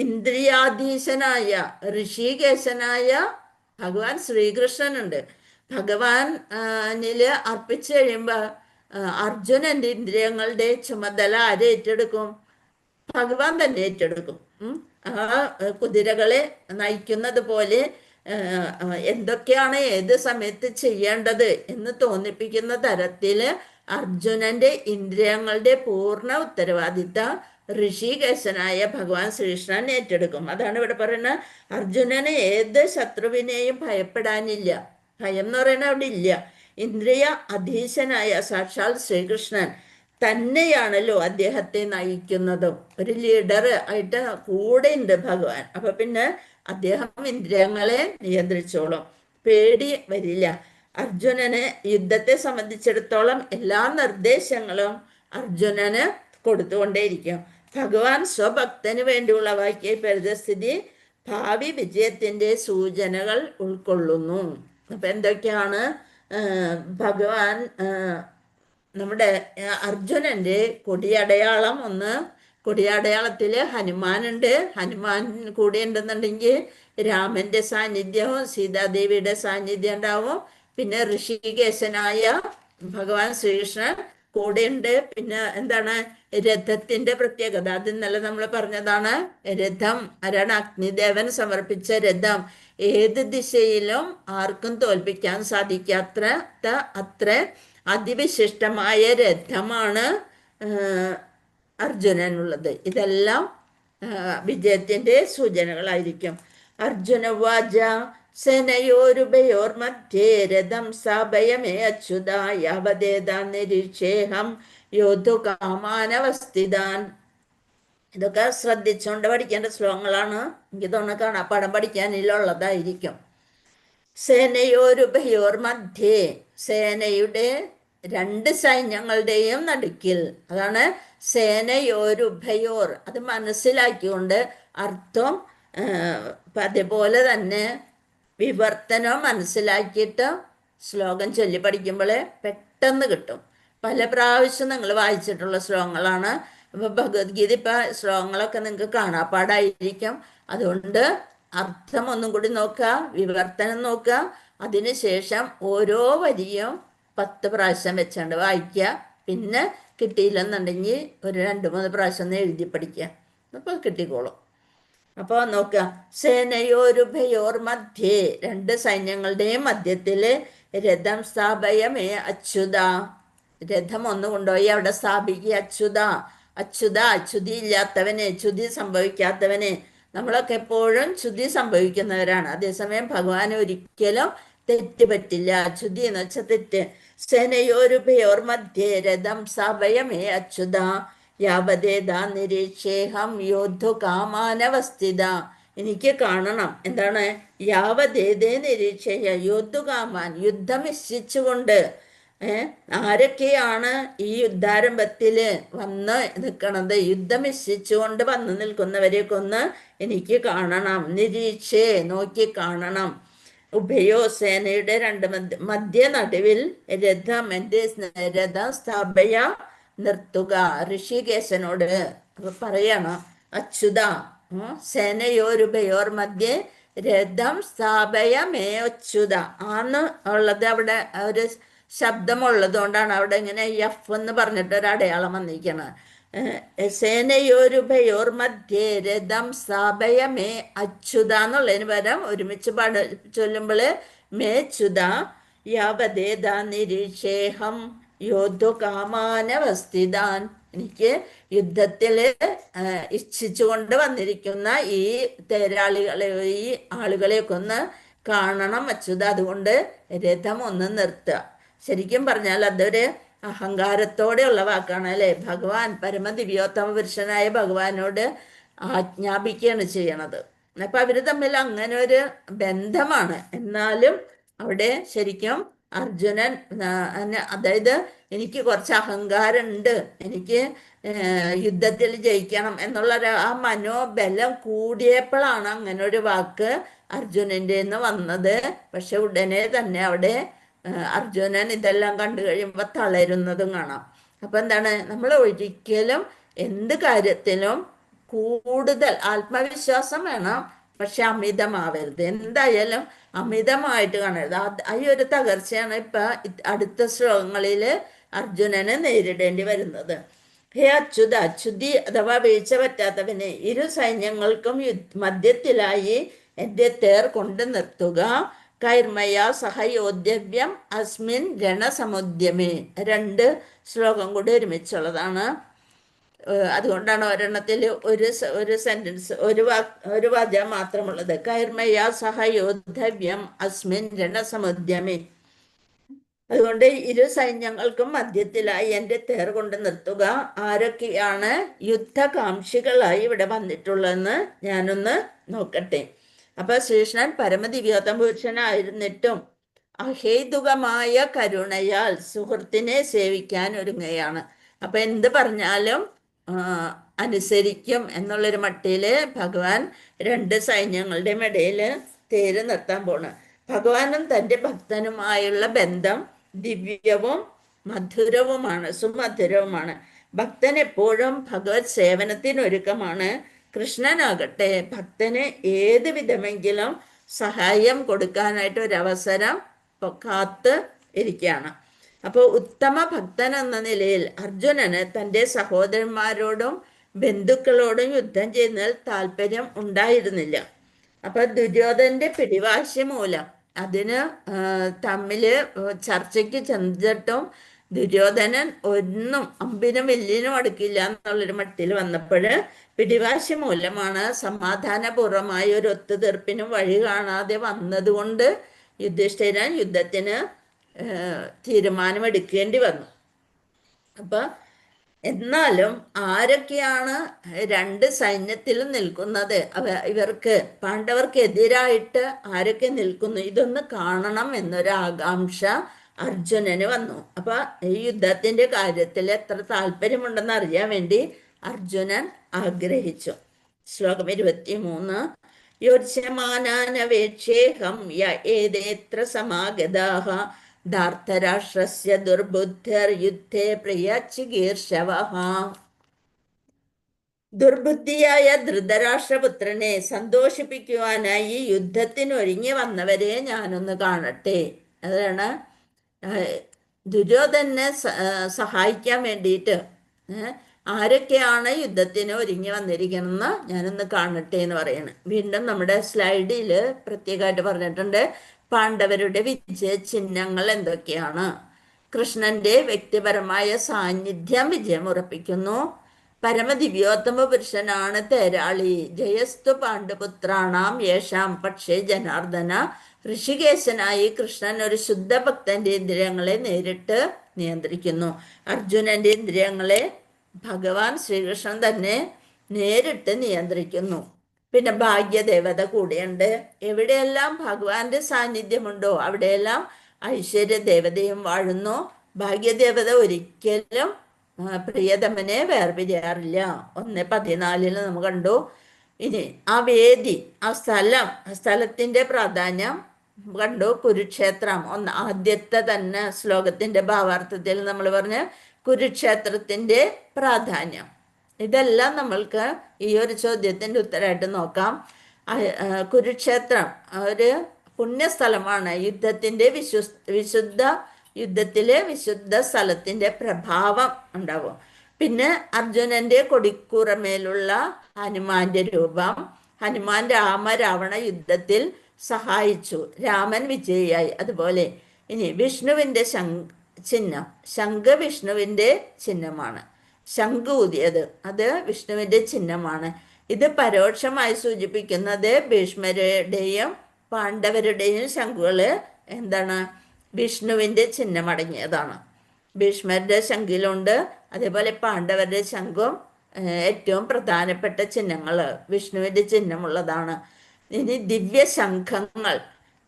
B: ഇന്ദ്രിയാധീശനായ ഋഷികേശനായ ഭഗവാൻ ശ്രീകൃഷ്ണനുണ്ട്. ഭഗവാനില് അർപ്പിച്ചു കഴിയുമ്പോ അർജുനന്റെ ഇന്ദ്രിയങ്ങളുടെ ചുമതല ആര് ഏറ്റെടുക്കും? ഭഗവാൻ തന്നെ ഏറ്റെടുക്കും. ആ കുതിരകളെ നയിക്കുന്നത് പോലെ എന്തൊക്കെയാണ് ഏത് സമയത്ത് ചെയ്യേണ്ടത് എന്ന് തോന്നിപ്പിക്കുന്ന തരത്തില് അർജുനന്റെ ഇന്ദ്രിയങ്ങളുടെ പൂർണ്ണ ഉത്തരവാദിത്തം ഋഷികേശനായ ഭഗവാൻ ശ്രീകൃഷ്ണൻ ഏറ്റെടുക്കും. അതാണ് ഇവിടെ പറയുന്നത്. അർജുനന് ഏത് ശത്രുവിനെയും ഭയപ്പെടാനില്ല. ഭയം എന്ന് പറയുന്നത് അവിടെ ഇല്ല. ഇന്ദ്രിയ അധീശനായ സാക്ഷാൽ ശ്രീകൃഷ്ണൻ തന്നെയാണല്ലോ അദ്ദേഹത്തെ നയിക്കുന്നതും. ഒരു ലീഡർ ആയിട്ട് കൂടെ ഉണ്ട് ഭഗവാൻ. അപ്പൊ പിന്നെ അദ്ദേഹം ഇന്ദ്രിയങ്ങളെ നിയന്ത്രിച്ചോളും, പേടി വരില്ല. അർജുനന് യുദ്ധത്തെ സംബന്ധിച്ചിടത്തോളം എല്ലാ നിർദ്ദേശങ്ങളും അർജുനന് കൊടുത്തുകൊണ്ടേയിരിക്കും. ഭഗവാൻ സ്വഭക്തന് വേണ്ടിയുള്ളവാക്കിയ പരിതസ്ഥിതി ഭാവി വിജയത്തിന്റെ സൂചനകൾ ഉൾക്കൊള്ളുന്നു. അപ്പൊ എന്തൊക്കെയാണ് ഭഗവാൻ നമ്മുടെ അർജുനന്റെ കൊടിയടയാളം? ഒന്ന്, കൊടിയടയാളത്തില് ഹനുമാനുണ്ട്. ഹനുമാൻ കൂടെ ഉണ്ടെന്നുണ്ടെങ്കിൽ രാമന്റെ സാന്നിധ്യവും സീതാദേവിയുടെ സാന്നിധ്യം ഉണ്ടാവും. പിന്നെ ഋഷികേശനായ ഭഗവാൻ ശ്രീകൃഷ്ണൻ കൂടെയുണ്ട്. പിന്നെ എന്താണ് രഥത്തിന്റെ പ്രത്യേകത? അത് ഇന്നലെ നമ്മൾ പറഞ്ഞതാണ്. രഥം ആരാണ്? അഗ്നിദേവൻ സമർപ്പിച്ച രഥം. ഏത് ദിശയിലും ആർക്കും തോൽപ്പിക്കാൻ സാധിക്കാത്ത അത്ര അതിവിശിഷ്ടമായ രഥമാണ് അർജുനനുള്ളത്. ഇതെല്ലാം വിജയത്തിന്റെ സൂചനകളായിരിക്കും. അർജുന വാച സേനയോരുഭയോർമധ്യേ രഥം സ്ഥാപയമേ അച്യുത യാവദേതാ നിരീക്ഷേഹം യോധു കാമാനവസ്ഥിതാൻ. ഇതൊക്കെ ശ്രദ്ധിച്ചുകൊണ്ട് പഠിക്കേണ്ട ശ്ലോകങ്ങളാണ്. എനിക്ക് തോന്നുന്നു കാണാപ്പാടം പഠിക്കാനുള്ളതായിരിക്കും. സേനയോരുഭയോർ മധ്യേ, സേനയുടെ രണ്ട് സൈന്യങ്ങളുടെയും നടുക്കിൽ. അതാണ് സേനയോരുഭയോർ. അത് മനസ്സിലാക്കിക്കൊണ്ട് അർത്ഥം അതേപോലെ തന്നെ വിവർത്തനം മനസ്സിലാക്കിയിട്ട് ശ്ലോകം ചൊല്ലി പഠിക്കുമ്പോൾ പെട്ടെന്ന് കിട്ടും. പല പ്രാവശ്യം നിങ്ങൾ വായിച്ചിട്ടുള്ള ശ്ലോകങ്ങളാണ്. ഇപ്പൊ ഭഗവത്ഗീത ഇപ്പൊ ശ്ലോകങ്ങളൊക്കെ നിങ്ങൾക്ക് കാണാപ്പാടായിരിക്കും. അതുകൊണ്ട് അർത്ഥം ഒന്നും കൂടി നോക്കുക, വിവർത്തനം നോക്കുക. അതിനുശേഷം ഓരോ വരിയും 10 പ്രാവശ്യം വെച്ചുകൊണ്ട് വായിക്കുക. പിന്നെ കിട്ടിയില്ലെന്നുണ്ടെങ്കിൽ ഒരു 2-3 പ്രാവശ്യം ഒന്ന് എഴുതി പഠിക്കുക, അപ്പോൾ കിട്ടിക്കോളും. അപ്പോൾ നോക്കുക, സേനയോരുഭയോർ മധ്യേ, രണ്ട് സൈന്യങ്ങളുടെയും മധ്യത്തില് രഥം സ്ഥാപയമേ അച്യുത, രഥം ഒന്ന് കൊണ്ടുപോയി അവിടെ സ്ഥാപിക്കുക. അച്യുത, അച്യുത, ച്യുതി ഇല്ലാത്തവന്, ച്യുതി സംഭവിക്കാത്തവന്. നമ്മളൊക്കെ എപ്പോഴും ച്യുതി സംഭവിക്കുന്നവരാണ്, അതേസമയം ഭഗവാൻ ഒരിക്കലും തെറ്റ് പറ്റില്ല. ച്യുതി എന്ന് വെച്ചാൽ തെറ്റ്. സേനയോരുഭയോർ മധ്യേ രഥം സ്ഥാപയമേ അച്യുത യാവതേതാ നിരീക്ഷേഹം യോദ്ധു കാമാനവസ്ഥിത. എനിക്ക് കാണണം, എന്താണ്? യാവതേതേ നിരീക്ഷേയ യോദ്ധു കാമാൻ, യുദ്ധം ഇച്ഛിച്ചുകൊണ്ട്. ആരൊക്കെയാണ് ഈ യുദ്ധാരംഭത്തില് വന്ന് നിൽക്കണത്? യുദ്ധം ഇച്ഛിച്ചുകൊണ്ട് വന്നു നിൽക്കുന്നവരെയൊക്കെ ഒന്ന് എനിക്ക് കാണണം. നിരീക്ഷേ, നോക്കി കാണണം. ഉഭയോ, സേനയുടെ രണ്ട് മധ്യ നടുവിൽ രഥം, എൻ്റെ രഥം സ്ഥാപയ, നിർത്തുക. ഋഷികേശനോട് പറയണം, അച്യുത, സേനയോരുഭയോർ മധ്യേ രഥം സ്ഥാപയ മേ അച്യുത ആന്ന് ഉള്ളത്. അവിടെ ഒരു ശബ്ദമുള്ളത് കൊണ്ടാണ് അവിടെ ഇങ്ങനെ എഫ് എന്ന് പറഞ്ഞിട്ട് ഒരു അടയാളം വന്നിരിക്കണം. സേനയോരുഭയോർ മധ്യേ രഥം സ്ഥാപയ മേ അച്യുത എന്നുള്ളതിന് പകരം ഒരുമിച്ച് ചൊല്ലുമ്പോൾ മേ ച്യുത യാവതേതാ നിരീക്ഷേഹം യോദ്ധു കാമാനവസ്ഥിതാൻ. എനിക്ക് യുദ്ധത്തില് ഇച്ഛിച്ചുകൊണ്ട് വന്നിരിക്കുന്ന ഈ തേരാളികളെ, ഈ ആളുകളെയൊക്കെ ഒന്ന് കാണണം അച്യുത. അതുകൊണ്ട് രഥം ഒന്ന് നിർത്തുക. ശരിക്കും പറഞ്ഞാൽ അതൊരു അഹങ്കാരത്തോടെയുള്ള വാക്കാണ് അല്ലേ? ഭഗവാൻ പരമദിവ്യോത്തമ പുരുഷനായ ഭഗവാനോട് ആജ്ഞാപിക്കുകയാണ് ചെയ്യണത്. അപ്പൊ അവര് തമ്മിൽ അങ്ങനെ ഒരു ബന്ധമാണ്. എന്നാലും അവിടെ ശരിക്കും അർജുനൻ, അതായത് എനിക്ക് കുറച്ച് അഹങ്കാരം ഉണ്ട്, എനിക്ക് യുദ്ധത്തിൽ ജയിക്കണം എന്നുള്ള ആ മനോബലം കൂടിയപ്പോഴാണ് അങ്ങനെ ഒരു വാക്ക് അർജുനൻ്റെ നിന്ന് വന്നത്. പക്ഷെ ഉടനെ തന്നെ അവിടെ അർജുനൻ ഇതെല്ലാം കണ്ടു കഴിയുമ്പോൾ തളരുന്നതും കാണാം. അപ്പൊ എന്താണ്, നമ്മൾ ഒരിക്കലും എന്ത് കാര്യത്തിലും കൂടുതൽ ആത്മവിശ്വാസം വേണം, പക്ഷെ അമിതമാവരുത്. എന്തായാലും അമിതമായിട്ട് കാണരുത്. ഈ ഒരു തകർച്ചയാണ് ഇപ്പൊ അടുത്ത ശ്ലോകങ്ങളില് അർജുനന് നേരിടേണ്ടി വരുന്നത്. ഹേ അച്യുത, അച്യുതി അഥവാ വീഴ്ച പറ്റാത്തവന്, ഇരു സൈന്യങ്ങൾക്കും മധ്യത്തിലായി എൻ്റെ തേർ കൊണ്ട് നിർത്തുക. കൈർമയ സഹയോദ്യവ്യം അസ്മിൻ രണസമുദ്യമേ. 2 ശ്ലോകം കൂടി ഒരുമിച്ചുള്ളതാണ്. അതുകൊണ്ടാണ് ഒരെണ്ണത്തിൽ ഒരു സെന്റൻസ്, ഒരു വാചകം മാത്രമുള്ളത്. കൈർമയ സഹയോദ്ധവ്യം അസ്മിൻ രണസമുദ്യമേ. അതുകൊണ്ട് ഇരു സൈന്യങ്ങൾക്കും മധ്യത്തിലായി എൻ്റെ തേർ കൊണ്ട് നിർത്തുക. ആരൊക്കെയാണ് യുദ്ധകാംക്ഷികളായി ഇവിടെ വന്നിട്ടുള്ളതെന്ന് ഞാനൊന്ന് നോക്കട്ടെ. അപ്പൊ ശ്രീകൃഷ്ണൻ പരമദിവ്യോത്തമ പുരുഷനായിരുന്നിട്ടും അഹേതുകമായ കരുണയാൽ സുഹൃത്തിനെ സേവിക്കാൻ ഒരുങ്ങുകയാണ്. അപ്പൊ എന്ത് പറഞ്ഞാലും അനുസരിക്കും എന്നുള്ളൊരു മട്ടില് ഭഗവാൻ 2 സൈന്യങ്ങളുടെയും ഇടയില് തേര് നിർത്താൻ പോണ്. ഭഗവാനും തൻ്റെ ഭക്തനുമായുള്ള ബന്ധം ദിവ്യവും മധുരവുമാണ്, സുമധുരവുമാണ്. ഭക്തൻ എപ്പോഴും ഭഗവത് സേവനത്തിനൊരുക്കമാണ്. കൃഷ്ണനാകട്ടെ ഭക്തന് ഏത് വിധമെങ്കിലും സഹായം കൊടുക്കാനായിട്ട് ഒരവസരം കാത്ത് ഇരിക്കുകയാണ്. അപ്പോൾ ഉത്തമ ഭക്തൻ എന്ന നിലയിൽ അർജുനന് തൻ്റെ സഹോദരന്മാരോടും ബന്ധുക്കളോടും യുദ്ധം ചെയ്യുന്നതിൽ താല്പര്യം ഉണ്ടായിരുന്നില്ല. അപ്പൊ ദുര്യോധനന്റെ പിടിവാശി മൂലം അതിന് തമ്മില് ചർച്ചയ്ക്ക് ചെന്നിട്ടും ദുര്യോധനൻ ഒന്നും അമ്പിനും വില്ലിനും അടുക്കില്ല എന്നുള്ളൊരു മട്ടിൽ വന്നപ്പോൾ പിടിവാശി മൂലമാണ് സമാധാനപൂർവമായ ഒരു ഒത്തുതീർപ്പിനും വഴി കാണാതെ വന്നതുകൊണ്ട് യുധിഷ്ഠിരൻ യുദ്ധത്തിന് തീരുമാനമെടുക്കേണ്ടി വന്നു. അപ്പൊ എന്നാലും ആരൊക്കെയാണ് 2 സൈന്യത്തിലും നിൽക്കുന്നത്, ഇവർക്ക് പാണ്ഡവർക്ക് എതിരായിട്ട് ആരൊക്കെ നിൽക്കുന്നു, ഇതൊന്ന് കാണണം എന്നൊരു ആകാംക്ഷ അർജുനന് വന്നു. അപ്പൊ ഈ യുദ്ധത്തിന്റെ കാര്യത്തിൽ എത്ര താല്പര്യമുണ്ടെന്ന് അറിയാൻ വേണ്ടി അർജുനൻ ആഗ്രഹിച്ചു. ശ്ലോകം 23. യോത്സ്യമാനാനവേക്ഷേഹം ഏതേത്ര സമാഗതാഃ ധാർത്തരാഷ്ട്രസ്യ ദുർബുദ്ധിർ യുദ്ധേ പ്രിയ ചികീർഷവഃ. ദുർബുദ്ധിയായ ധൃതരാഷ്ട്രപുത്രനെ സന്തോഷിപ്പിക്കുവാനായി യുദ്ധത്തിന് ഒരുങ്ങി വന്നവരെ ഞാനൊന്ന് കാണട്ടെ. അതാണ് ദുര്യോധനെ സഹായിക്കാൻ വേണ്ടിയിട്ട് ആരൊക്കെയാണ് യുദ്ധത്തിന് ഒരുങ്ങി വന്നിരിക്കണമെന്ന് ഞാനൊന്ന് കാണട്ടെ എന്ന് പറയണം. വീണ്ടും നമ്മുടെ സ്ലൈഡിൽ പ്രത്യേകമായിട്ട് പറഞ്ഞിട്ടുണ്ട് പാണ്ഡവരുടെ വിജയ ചിഹ്നങ്ങൾ എന്തൊക്കെയാണ്. കൃഷ്ണന്റെ വ്യക്തിപരമായ സാന്നിധ്യം വിജയം ഉറപ്പിക്കുന്നു. പരമദിവ്യോത്തമ പുരുഷനാണ് തേരാളി. ജയസ്തു പാണ്ഡുപുത്രാണാം യേശാം പക്ഷേ ജനാർദ്ദന. ഋഷികേശനായി കൃഷ്ണൻ ഒരു ശുദ്ധഭക്തന്റെ ഇന്ദ്രിയങ്ങളെ നേരിട്ട് നിയന്ത്രിക്കുന്നു. അർജുനന്റെ ഇന്ദ്രിയങ്ങളെ ഭഗവാൻ ശ്രീകൃഷ്ണൻ തന്നെ നേരിട്ട് നിയന്ത്രിക്കുന്നു. പിന്നെ ഭാഗ്യദേവത കൂടെയുണ്ട്. എവിടെയെല്ലാം ഭഗവാന്റെ സാന്നിധ്യമുണ്ടോ അവിടെയെല്ലാം ഐശ്വര്യ ദേവതയും വാഴുന്നു. ഭാഗ്യദേവത ഒരിക്കലും പ്രിയതമനെ വേർപിരിയാറില്ല. 1:14 നമ്മൾ കണ്ടു. ഇനി ആ വേദി, ആ സ്ഥലത്തിന്റെ പ്രാധാന്യം കണ്ടു. കുരുക്ഷേത്രം ആദ്യത്തെ തന്നെ ശ്ലോകത്തിന്റെ ഭാവാർത്ഥത്തിൽ നമ്മൾ പറഞ്ഞ കുരുക്ഷേത്രത്തിന്റെ പ്രാധാന്യം. ഇതെല്ലാം നമ്മൾക്ക് ഈ ഒരു ചോദ്യത്തിന്റെ ഉത്തരമായിട്ട് നോക്കാം. കുരുക്ഷേത്രം ഒരു പുണ്യസ്ഥലമാണ്. യുദ്ധത്തിലെ വിശുദ്ധ സ്ഥലത്തിന്റെ പ്രഭാവം ഉണ്ടാവും. പിന്നെ അർജുനന്റെ കൊടിക്കൂറമേലുള്ള ഹനുമാന്റെ രൂപം. ഹനുമാൻ രാവണ യുദ്ധത്തിൽ സഹായിച്ചു. രാമൻ വിജയിയായി. അതുപോലെ ഇനി വിഷ്ണുവിന്റെ ചിഹ്നം. ശംഖ് വിഷ്ണുവിന്റെ ചിഹ്നമാണ്. ശംഖ് ഊതിയത് അത് വിഷ്ണുവിന്റെ ചിഹ്നമാണ്. ഇത് പരോക്ഷമായി സൂചിപ്പിക്കുന്നത് ഭീഷ്മരുടെയും പാണ്ഡവരുടെയും ശംഖുകള് എന്താണ്? വിഷ്ണുവിന്റെ ചിഹ്നം അടങ്ങിയതാണ്. ഭീഷ്മരുടെ ശംഖിലുണ്ട്. അതേപോലെ പാണ്ഡവരുടെ ശംഖും ഏറ്റവും പ്രധാനപ്പെട്ട ചിഹ്നങ്ങൾ വിഷ്ണുവിന്റെ ചിഹ്നമുള്ളതാണ്. ഇനി ദിവ്യ ശംഖങ്ങൾ.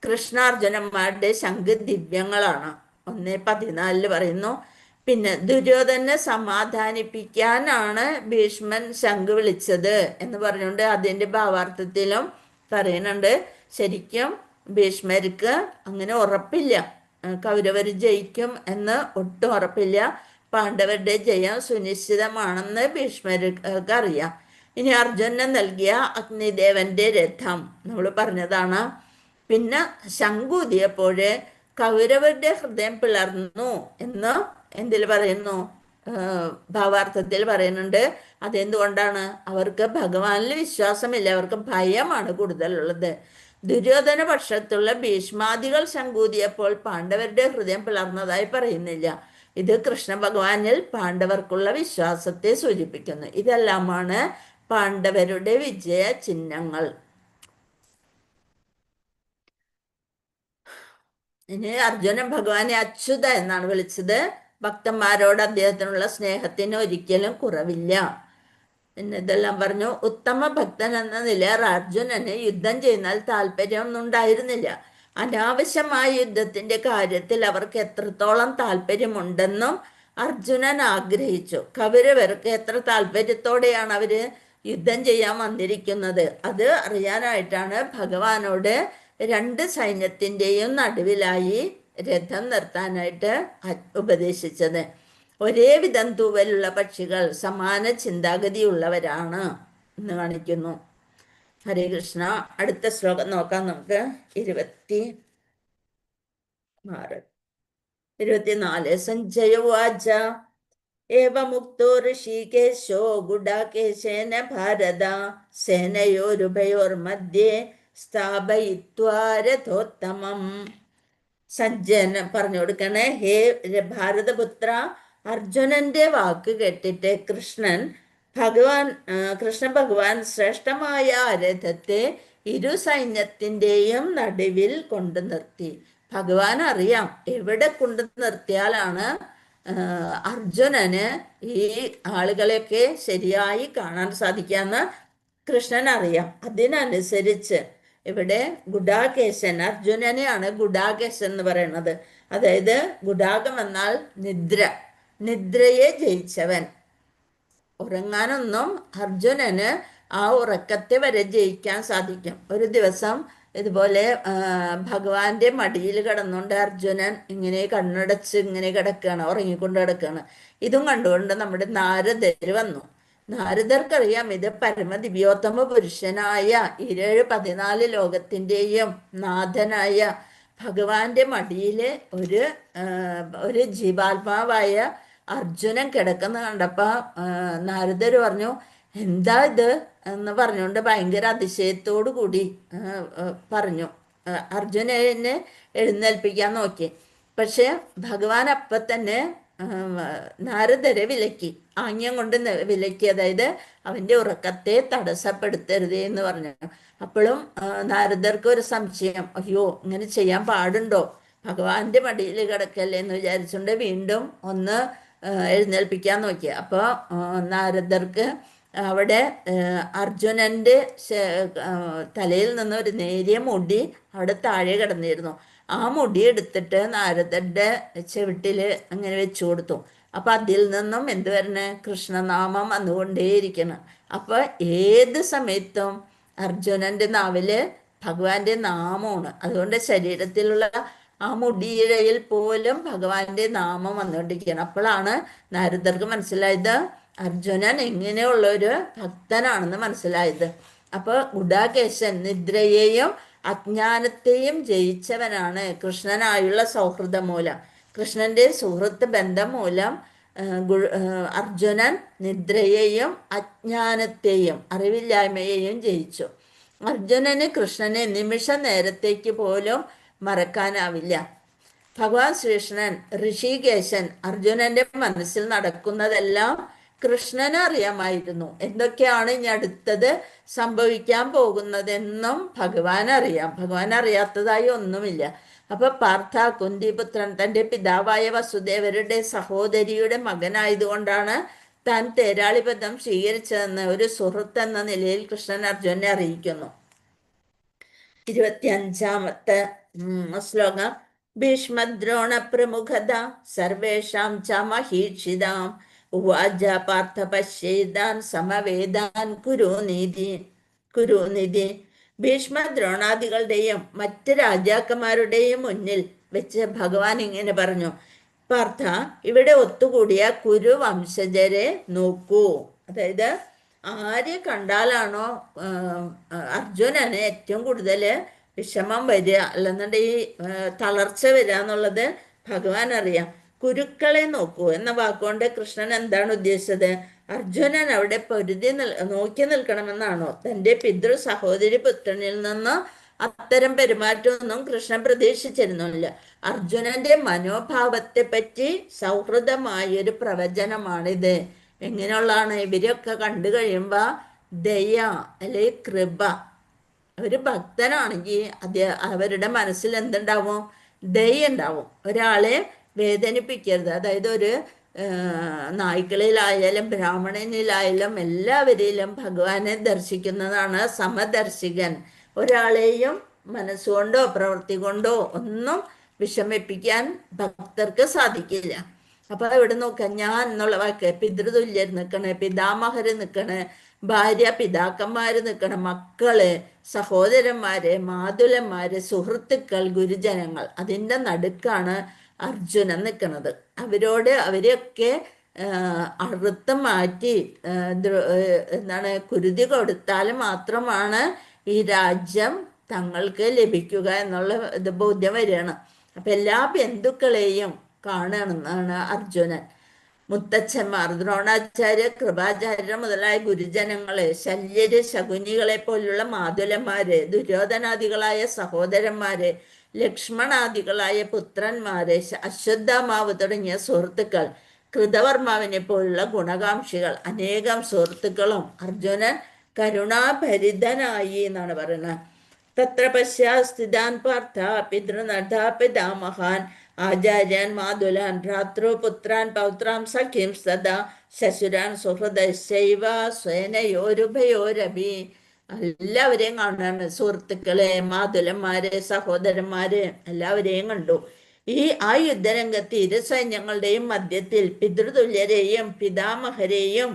B: കൃഷ്ണാർജുനന്മാരുടെ ശംഖ് ദിവ്യങ്ങളാണ്. 1:14 പറയുന്നു. പിന്നെ ദുര്യോധനെ സമാധാനിപ്പിക്കാനാണ് ഭീഷ്മൻ ശംഖ് വിളിച്ചത് എന്ന് പറഞ്ഞുകൊണ്ട് അതിന്റെ ഭാവാർത്ഥത്തിലും പറയുന്നുണ്ട്. ശരിക്കും ഭീഷ്മർക്ക് അങ്ങനെ ഉറപ്പില്ല, കൗരവർ ജയിക്കും എന്ന് ഒട്ടും ഉറപ്പില്ല. പാണ്ഡവരുടെ ജയം സുനിശ്ചിതമാണെന്ന് ഭീഷ്മർക്ക് അറിയാം. ഇനി അർജുനന് നൽകിയ അഗ്നിദേവന്റെ രഥം നമ്മൾ പറഞ്ഞതാണ്. പിന്നെ ശംഖൂതിയപ്പോഴ് കൗരവരുടെ ഹൃദയം പിളർന്നു എന്ന് എന്തിൽ പറയുന്നു? ഭാവാർത്ഥത്തിൽ പറയുന്നുണ്ട്. അതെന്തുകൊണ്ടാണ്? അവർക്ക് ഭഗവാനിൽ വിശ്വാസമില്ല, അവർക്ക് ഭയമാണ് കൂടുതലുള്ളത്. ദുര്യോധന പക്ഷത്തുള്ള ഭീഷ്മാദികൾ ശംഖൂതിയപ്പോൾ പാണ്ഡവരുടെ ഹൃദയം പിളർന്നതായി പറയുന്നില്ല. ഇത് കൃഷ്ണ ഭഗവാനിൽ പാണ്ഡവർക്കുള്ള വിശ്വാസത്തെ സൂചിപ്പിക്കുന്നു. ഇതെല്ലാമാണ് പാണ്ഡവരുടെ വിജയ ചിഹ്നങ്ങൾ. ഇനി അർജുനൻ ഭഗവാനെ അച്യുത എന്നാണ് വിളിച്ചത്. ഭക്തന്മാരോട് അദ്ദേഹത്തിനുള്ള സ്നേഹത്തിന് ഒരിക്കലും കുറവില്ല. പിന്നെ ഇതെല്ലാം പറഞ്ഞു. ഉത്തമ ഭക്തൻ എന്ന നിലയിൽ അർജുനന് യുദ്ധം ചെയ്യുന്നാൽ താല്പര്യമൊന്നും ഉണ്ടായിരുന്നില്ല. അനാവശ്യമായ യുദ്ധത്തിന്റെ കാര്യത്തിൽ അവർക്ക് എത്രത്തോളം താല്പര്യമുണ്ടെന്നും അർജുനൻ ആഗ്രഹിച്ചു. കൗരവർക്ക് എത്ര താല്പര്യത്തോടെയാണ് അവര് യുദ്ധം ചെയ്യാൻ വന്നിരിക്കുന്നത് അത് അറിയാനായിട്ടാണ് ഭഗവാനോട് 2 സൈന്യത്തിൻ്റെയും നടുവിലായി രഥം നിർത്താനായിട്ട് ഉപദേശിച്ചത്. ഒരേ വിധം തൂവലുള്ള പക്ഷികൾ സമാന ചിന്താഗതിയുള്ളവരാണ് എന്ന് കാണിക്കുന്നു. ഹരേ കൃഷ്ണ. അടുത്ത ശ്ലോകം നോക്കാം നമുക്ക്. 24. സഞ്ജയ ഉവാച ഏവമുക്തോ ഋഷികേശോ ഗുഡാകേശേന ഭാരത സേനയോരുഭയോർമധ്യേ സ്ഥാപയിത്വാ രഥോത്തമം. സഞ്ജയൻ പറഞ്ഞു കൊടുക്കണേ, ഹേ ഭാരതപുത്ര, അർജുനന്റെ വാക്ക് കേട്ടിട്ട് കൃഷ്ണ ഭഗവാൻ ശ്രേഷ്ഠമായ രഥത്തെ ഇരു സൈന്യത്തിന്റെയും നടുവിൽ കൊണ്ടു നിർത്തി. ഭഗവാൻ അറിയാം എവിടെ കൊണ്ടു നിർത്തിയാലാണ് അർജുനന് ഈ ആളുകളെയൊക്കെ ശരിയായി കാണാൻ സാധിക്കാന്ന് കൃഷ്ണൻ അറിയാം. അതിനനുസരിച്ച് ഇവിടെ ഗുഡാകേശൻ, അർജുനനെയാണ് ഗുഡാകേശൻ എന്ന് പറയുന്നത്. അതായത് ഗുഡാകം എന്നാൽ നിദ്രയെ ജയിച്ചവൻ. ഉറങ്ങാനൊന്നും അർജുനന് ആ ഉറക്കത്തെ വരെ ജയിക്കാൻ സാധിക്കും. ഒരു ദിവസം ഇതുപോലെ ഭഗവാന്റെ മടിയിൽ കിടന്നുകൊണ്ട് അർജുനൻ ഇങ്ങനെ കണ്ണടച്ച് ഇങ്ങനെ കിടക്കുകയാണ്, ഉറങ്ങിക്കൊണ്ട് കിടക്കുകയാണ്. ഇതും കണ്ടുകൊണ്ട് നമ്മുടെ നാരദർ വന്നു. നാരദർക്കറിയാം ഇത് പരമദിവ്യോത്തമ പുരുഷനായ 14 ലോകത്തിൻ്റെയും നാഥനായ ഭഗവാന്റെ മടിയിൽ ഒരു ഒരു ജീവാത്മാവായ അർജുനൻ കിടക്കുന്ന കണ്ടപ്പോൾ നാരദർ പറഞ്ഞു, എന്താ ഇത് എന്ന് പറഞ്ഞുകൊണ്ട് ഭയങ്കര അതിശയത്തോടു കൂടി പറഞ്ഞു. അർജുനനെ എഴുന്നേൽപ്പിക്കാൻ നോക്കി. പക്ഷെ ഭഗവാൻ അപ്പം തന്നെ നാരദരെ വിലക്കി, ആംഗ്യം കൊണ്ട് വിലക്കി. അതായത് അവൻ്റെ ഉറക്കത്തെ തടസ്സപ്പെടുത്തരുതേ എന്ന് പറഞ്ഞു. അപ്പോഴും നാരദർക്ക് ഒരു സംശയം, അയ്യോ ഇങ്ങനെ ചെയ്യാൻ പാടുണ്ടോ, ഭഗവാന്റെ മടിയിൽ കിടക്കല്ലേ എന്ന് വിചാരിച്ചുകൊണ്ട് വീണ്ടും ഒന്ന് എഴുന്നേൽപ്പിക്കാൻ നോക്കി. അപ്പോൾ നാരദർക്ക് അവിടെ അർജുനൻ്റെ തലയിൽ നിന്ന് ഒരു നേരിയ മുടി അവിടെ താഴെ കിടന്നിരുന്നു. ആ മുടി എടുത്തിട്ട് നാരദരുടെ ചെവിട്ടിൽ അങ്ങനെ വെച്ചു കൊടുത്തു. അപ്പം അതിൽ നിന്നും എന്ത് വരണേ, കൃഷ്ണനാമം വന്നുകൊണ്ടേയിരിക്കണം. അപ്പോൾ ഏത് സമയത്തും അർജുനൻ്റെ നാവില് ഭഗവാന്റെ നാമമാണ്. അതുകൊണ്ട് ശരീരത്തിലുള്ള ആ മുടിയിഴയിൽ പോലും ഭഗവാന്റെ നാമം വന്നുകൊണ്ടിരിക്കുകയാണ്. അപ്പോഴാണ് നാരദർക്ക് മനസ്സിലായത് അർജുനൻ എങ്ങനെയുള്ള ഒരു ഭക്തനാണെന്ന് മനസ്സിലായത്. അപ്പോൾ ഗുഡാകേശൻ നിദ്രയെയും അജ്ഞാനത്തെയും ജയിച്ചവനാണ്. കൃഷ്ണനായുള്ള സൗഹൃദം മൂലം, കൃഷ്ണന്റെ സുഹൃത്ത് ബന്ധം മൂലം അർജുനൻ നിദ്രയെയും അജ്ഞാനത്തെയും അറിവില്ലായ്മയെയും ജയിച്ചു. അർജുനന് കൃഷ്ണനെ നിമിഷ നേരത്തേക്ക് പോലും മറക്കാനാവില്ല. ഭഗവാൻ ശ്രീകൃഷ്ണൻ ഋഷികേശൻ അർജുനന്റെ മനസ്സിൽ നടക്കുന്നതെല്ലാം കൃഷ്ണന് അറിയാമായിരുന്നു. എന്തൊക്കെയാണ് ഇനി അടുത്തത് സംഭവിക്കാൻ പോകുന്നതെന്നും ഭഗവാൻ അറിയാം. ഭഗവാൻ അറിയാത്തതായി ഒന്നുമില്ല. അപ്പൊ പാർത്ഥ, കുന്തിപുത്രൻ, തൻ്റെ പിതാവായ വസുദേവരുടെ സഹോദരിയുടെ മകനായതുകൊണ്ടാണ് താൻ തേരാളിപദം സ്വീകരിച്ചതെന്ന് ഒരു സുഹൃത്ത് എന്ന നിലയിൽ കൃഷ്ണൻ അർജുനെ അറിയിക്കുന്നു. 25ാമത്തെ ശ്ലോകം. ഭീഷ്മദ്രോണ പ്രമുഖത സർവേഷാം ച മഹീക്ഷിതാം ഉവാച പാർത്ഥ പശ്യേതാൻ സമവേദാൻ കുരുനിധി. ഭീഷ്മദ്രോണാദികളുടെയും മറ്റ് രാജാക്കന്മാരുടെയും മുന്നിൽ വെച്ച് ഭഗവാൻ ഇങ്ങനെ പറഞ്ഞു, പാർത്ഥ, ഇവിടെ ഒത്തുകൂടിയ കുരുവംശജരെ നോക്കൂ. അതായത് ആരെ കണ്ടാലാണോ അർജുനന് ഏറ്റവും കൂടുതൽ വിഷമം വരിക, അല്ലെന്നുണ്ടെങ്കിൽ തളർച്ച വരിക എന്നുള്ളത് ഭഗവാൻ അറിയാം. കുരുക്കളെ നോക്കൂ എന്ന വാക്കുകൊണ്ട് കൃഷ്ണൻ എന്താണ് ഉദ്ദേശിച്ചത്? അർജുനൻ അവിടെ പൊരുതി നോക്കി നിൽക്കണമെന്നാണോ? തൻ്റെ പിതൃ സഹോദരി പുത്രനിൽ നിന്ന് അത്തരം പെരുമാറ്റമൊന്നും കൃഷ്ണൻ പ്രതീക്ഷിച്ചിരുന്നില്ല. അർജുനന്റെ മനോഭാവത്തെ പറ്റി സൗഹൃദമായൊരു പ്രവചനമാണിത്. എങ്ങനെയുള്ളതാണ്? ഇവരൊക്കെ കണ്ടു കഴിയുമ്പോൾ ദയ അല്ലെങ്കിൽ കൃപ, ഒരു ഭക്തനാണെങ്കിൽ അവരുടെ മനസ്സിൽ എന്തുണ്ടാവും? ദയ ഉണ്ടാവും. ഒരാളെ വേദനിപ്പിക്കരുത്. അതായത് ഒരു നായ്ക്കളിലായാലും ബ്രാഹ്മണനിലായാലും എല്ലാവരിലും ഭഗവാനെ ദർശിക്കുന്നതാണ് സമദർശികൻ. ഒരാളെയും മനസ്സുകൊണ്ടോ പ്രവൃത്തി കൊണ്ടോ ഒന്നും വിഷമിപ്പിക്കാൻ ഭക്തർക്ക് സാധിക്കില്ല. അപ്പൊ ഇവിടെ നോക്കാം, ഞാൻ എന്നുള്ള വാക്ക് പിതൃതുല്യർ നിൽക്കണേ, പിതാമഹര് നിൽക്കണേ, ഭാര്യ പിതാക്കന്മാര് നിൽക്കണം, മക്കള്, സഹോദരന്മാര്, മാതുലന്മാര്, സുഹൃത്തുക്കൾ, ഗുരുജനങ്ങൾ, അതിൻ്റെ നടുക്കാണ് അർജുനൻ നിൽക്കുന്നത്. അവരെയൊക്കെ അറുത്ത് മാറ്റി എന്താണ് കുരുതി കൊടുത്താൽ മാത്രമാണ് ഈ രാജ്യം തങ്ങൾക്ക് ലഭിക്കുക എന്നുള്ള ഇത് ബോധ്യം വരികയാണ്. അപ്പം എല്ലാ ബന്ധുക്കളെയും കാണണമെന്നാണ് അർജുനൻ. മുത്തച്ഛന്മാർ, ദ്രോണാചാര്യ, കൃപാചാര്യ മുതലായ ഗുരുജനങ്ങളെ, ശല്യര്, ശകുനികളെ പോലുള്ള മാതുലന്മാര്, ദുര്യോധനാദികളായ സഹോദരന്മാര്, ലക്ഷ്മണാദികളായ പുത്രന്മാര്, അശ്വത്ഥാമാവ് തുടങ്ങിയ സുഹൃത്തുക്കൾ, കൃതവർമാവിനെ പോലുള്ള ഗുണകാംക്ഷികൾ, അനേകം സുഹൃത്തുക്കളും അർജുനൻ കരുണാഭരിതനായി എന്നാണ് പറയുന്നത്. തത്ര പശ്യാസ്ഥിതാൻ പാർത്ഥ പിതൃനർദ്ധ പിതാമഹാൻ ആചാര്യാൻ മാതുലാൻ ഭ്രാതൃ പുത്രാൻ പൗത്രാം സഖ്യം സദാ ശശുരാൻ സുഹൃദൈവ സ്വയനയോരുഭയോരഭി. എല്ലാവരെയും കാണാണ്. സുഹൃത്തുക്കളെ, മാതുലന്മാരെ, സഹോദരന്മാര് എല്ലാവരെയും കണ്ടു. ആ യുദ്ധരംഗത്ത് ഇരു സൈന്യങ്ങളുടെയും മധ്യത്തിൽ പിതൃതുല്യരെയും പിതാമഹരെയും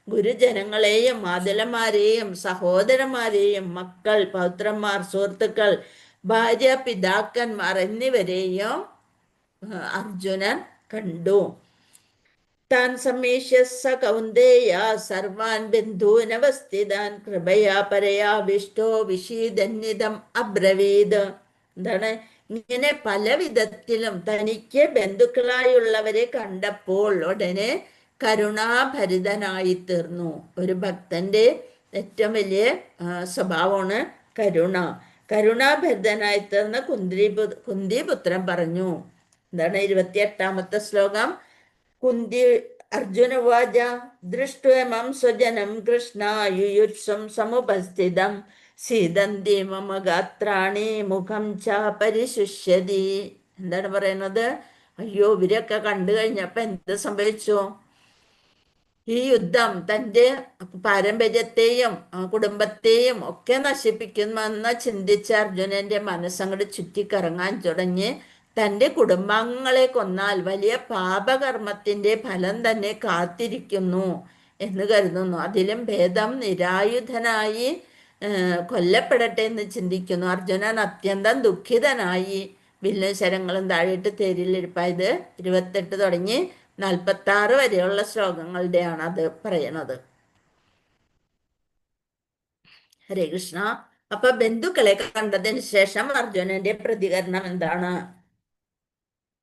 B: ഗുരുജനങ്ങളെയും മാതുലന്മാരെയും സഹോദരന്മാരെയും മക്കൾ, പൗത്രന്മാർ, സുഹൃത്തുക്കൾ, ഭാര്യ, പിതാക്കന്മാർ എന്നിവരെയും അർജുനൻ കണ്ടു. താൻ സമീക്ഷ്യ സ കൗന്ദേയ സർവാൻ ബന്ധൂനവസ്ഥിതാൻ കൃപയാ പരയാ വിഷ്ടോ വിഷീദന്യതം അബ്രവീത്. എന്താണ്? ഇങ്ങനെ പല വിധത്തിലും തനിക്ക് ബന്ധുക്കളായുള്ളവരെ കണ്ടപ്പോൾ ഉടനെ കരുണാഭരിതനായി തീർന്നു. ഒരു ഭക്തന്റെ ഏറ്റവും വലിയ സ്വഭാവമാണ് കരുണ. കരുണാഭരിതനായി തീർന്ന കുന്തിപുത്രൻ പറഞ്ഞു. എന്താണ് 28ാമത്തെ ശ്ലോകം? കുന്തി അർജുന ഉവാച ദൃഷ്ട്വേമം സ്വജനം കൃഷ്ണ യുയുത്സും സമുപസ്ഥിതം സീദന്തി മമ ഗാത്രാണി മുഖം ച പരിശുഷ്യതി. എന്താണ് പറയുന്നത്? അയ്യോ, ഇവരൊക്കെ കണ്ടു കഴിഞ്ഞപ്പോ എന്ത് സംഭവിച്ചു? ഈ യുദ്ധം തൻ്റെ പാരമ്പര്യത്തെയും കുടുംബത്തെയും ഒക്കെ നശിപ്പിക്കുമെന്ന് ചിന്തിച്ച അർജുനന്റെ മനസ്സങ്ങോട്ട് ചുറ്റിക്കറങ്ങാൻ തുടങ്ങി. തൻ്റെ കുടുംബാംഗങ്ങളെ കൊന്നാൽ വലിയ പാപകർമ്മത്തിന്റെ ഫലം തന്നെ കാത്തിരിക്കുന്നു എന്ന് കരുതുന്നു. അതിലും ഭേദം നിരായുധനായി കൊല്ലപ്പെടട്ടെ എന്ന് ചിന്തിക്കുന്നു. അർജുനൻ അത്യന്തം ദുഃഖിതനായി വില്ലും ശരങ്ങളും താഴെയിട്ട് തേരിലിരിപ്പായത് 28 തുടങ്ങി 46 വരെയുള്ള ശ്ലോകങ്ങളുടെയാണ് അത് പറയണത്. ഹരേ കൃഷ്ണ. അപ്പൊ ബന്ധുക്കളെ കണ്ടതിന് ശേഷം അർജുനന്റെ പ്രതികരണം എന്താണ്?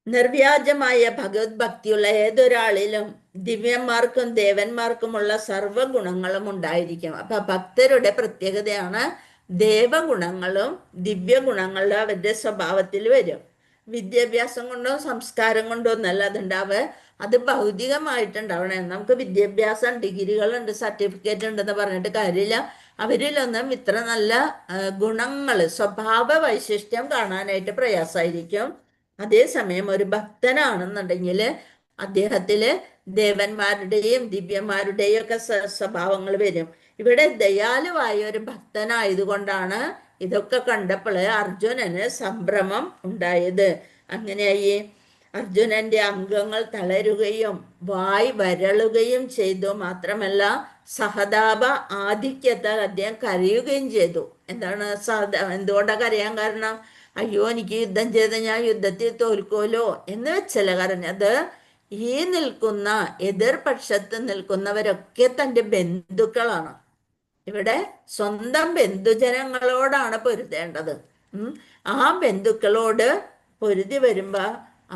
B: നിർവ്യാജമായ ഭഗവത് ഭക്തിയുള്ള ഏതൊരാളിലും ദിവ്യന്മാർക്കും ദേവന്മാർക്കുമുള്ള സർവ്വഗുണങ്ങളും ഉണ്ടായിരിക്കും. അപ്പൊ ഭക്തരുടെ പ്രത്യേകതയാണ് ദേവഗുണങ്ങളും ദിവ്യഗുണങ്ങളും അവരുടെ സ്വഭാവത്തിൽ വരും. വിദ്യാഭ്യാസം കൊണ്ടോ സംസ്കാരം കൊണ്ടോ ഒന്നല്ല അതുണ്ടാവുക, അത് ഭൗതികമായിട്ടുണ്ടാവണേ. നമുക്ക് വിദ്യാഭ്യാസം, ഡിഗ്രികളുണ്ട്, സർട്ടിഫിക്കറ്റ് ഉണ്ടെന്ന് പറഞ്ഞിട്ട് കാര്യമില്ല. അവരിലൊന്നും ഇത്ര നല്ല ഗുണങ്ങൾ, സ്വഭാവ വൈശിഷ്ട്യം കാണാനായിട്ട് പ്രയാസമായിരിക്കും. അതേസമയം ഒരു ഭക്തനാണെന്നുണ്ടെങ്കിൽ അദ്ദേഹത്തില് ദേവന്മാരുടെയും ദിവ്യന്മാരുടെയും ഒക്കെ സ്വഭാവങ്ങൾ വരും. ഇവിടെ ദയാലുവായ ഒരു ഭക്തനായതുകൊണ്ടാണ് ഇതൊക്കെ കണ്ടപ്പോൾ അർജുനന് സംഭ്രമം ഉണ്ടായത്. അങ്ങനെയായി അർജുനന്റെ അംഗങ്ങൾ തളരുകയും വായ് വരളുകയും ചെയ്തു. മാത്രമല്ല സഹതാപ ആധിക്യത്താൽ അദ്ദേഹം കരയുകയും ചെയ്തു. എന്തുകൊണ്ടാണ് കരയാൻ കാരണം? അയ്യോ, എനിക്ക് യുദ്ധം ചെയ്ത് ഞാൻ യുദ്ധത്തിൽ തോൽക്കുമല്ലോ എന്ന് വെച്ചല്ല കരഞ്ഞത്. ഈ നിൽക്കുന്ന എതിർപക്ഷത്ത് നിൽക്കുന്നവരൊക്കെ തൻ്റെ ബന്ധുക്കളാണ്. ഇവിടെ സ്വന്തം ബന്ധുജനങ്ങളോടാണ് പൊരുതേണ്ടത്. ആ ബന്ധുക്കളോട് പൊരുതി വരുമ്പോ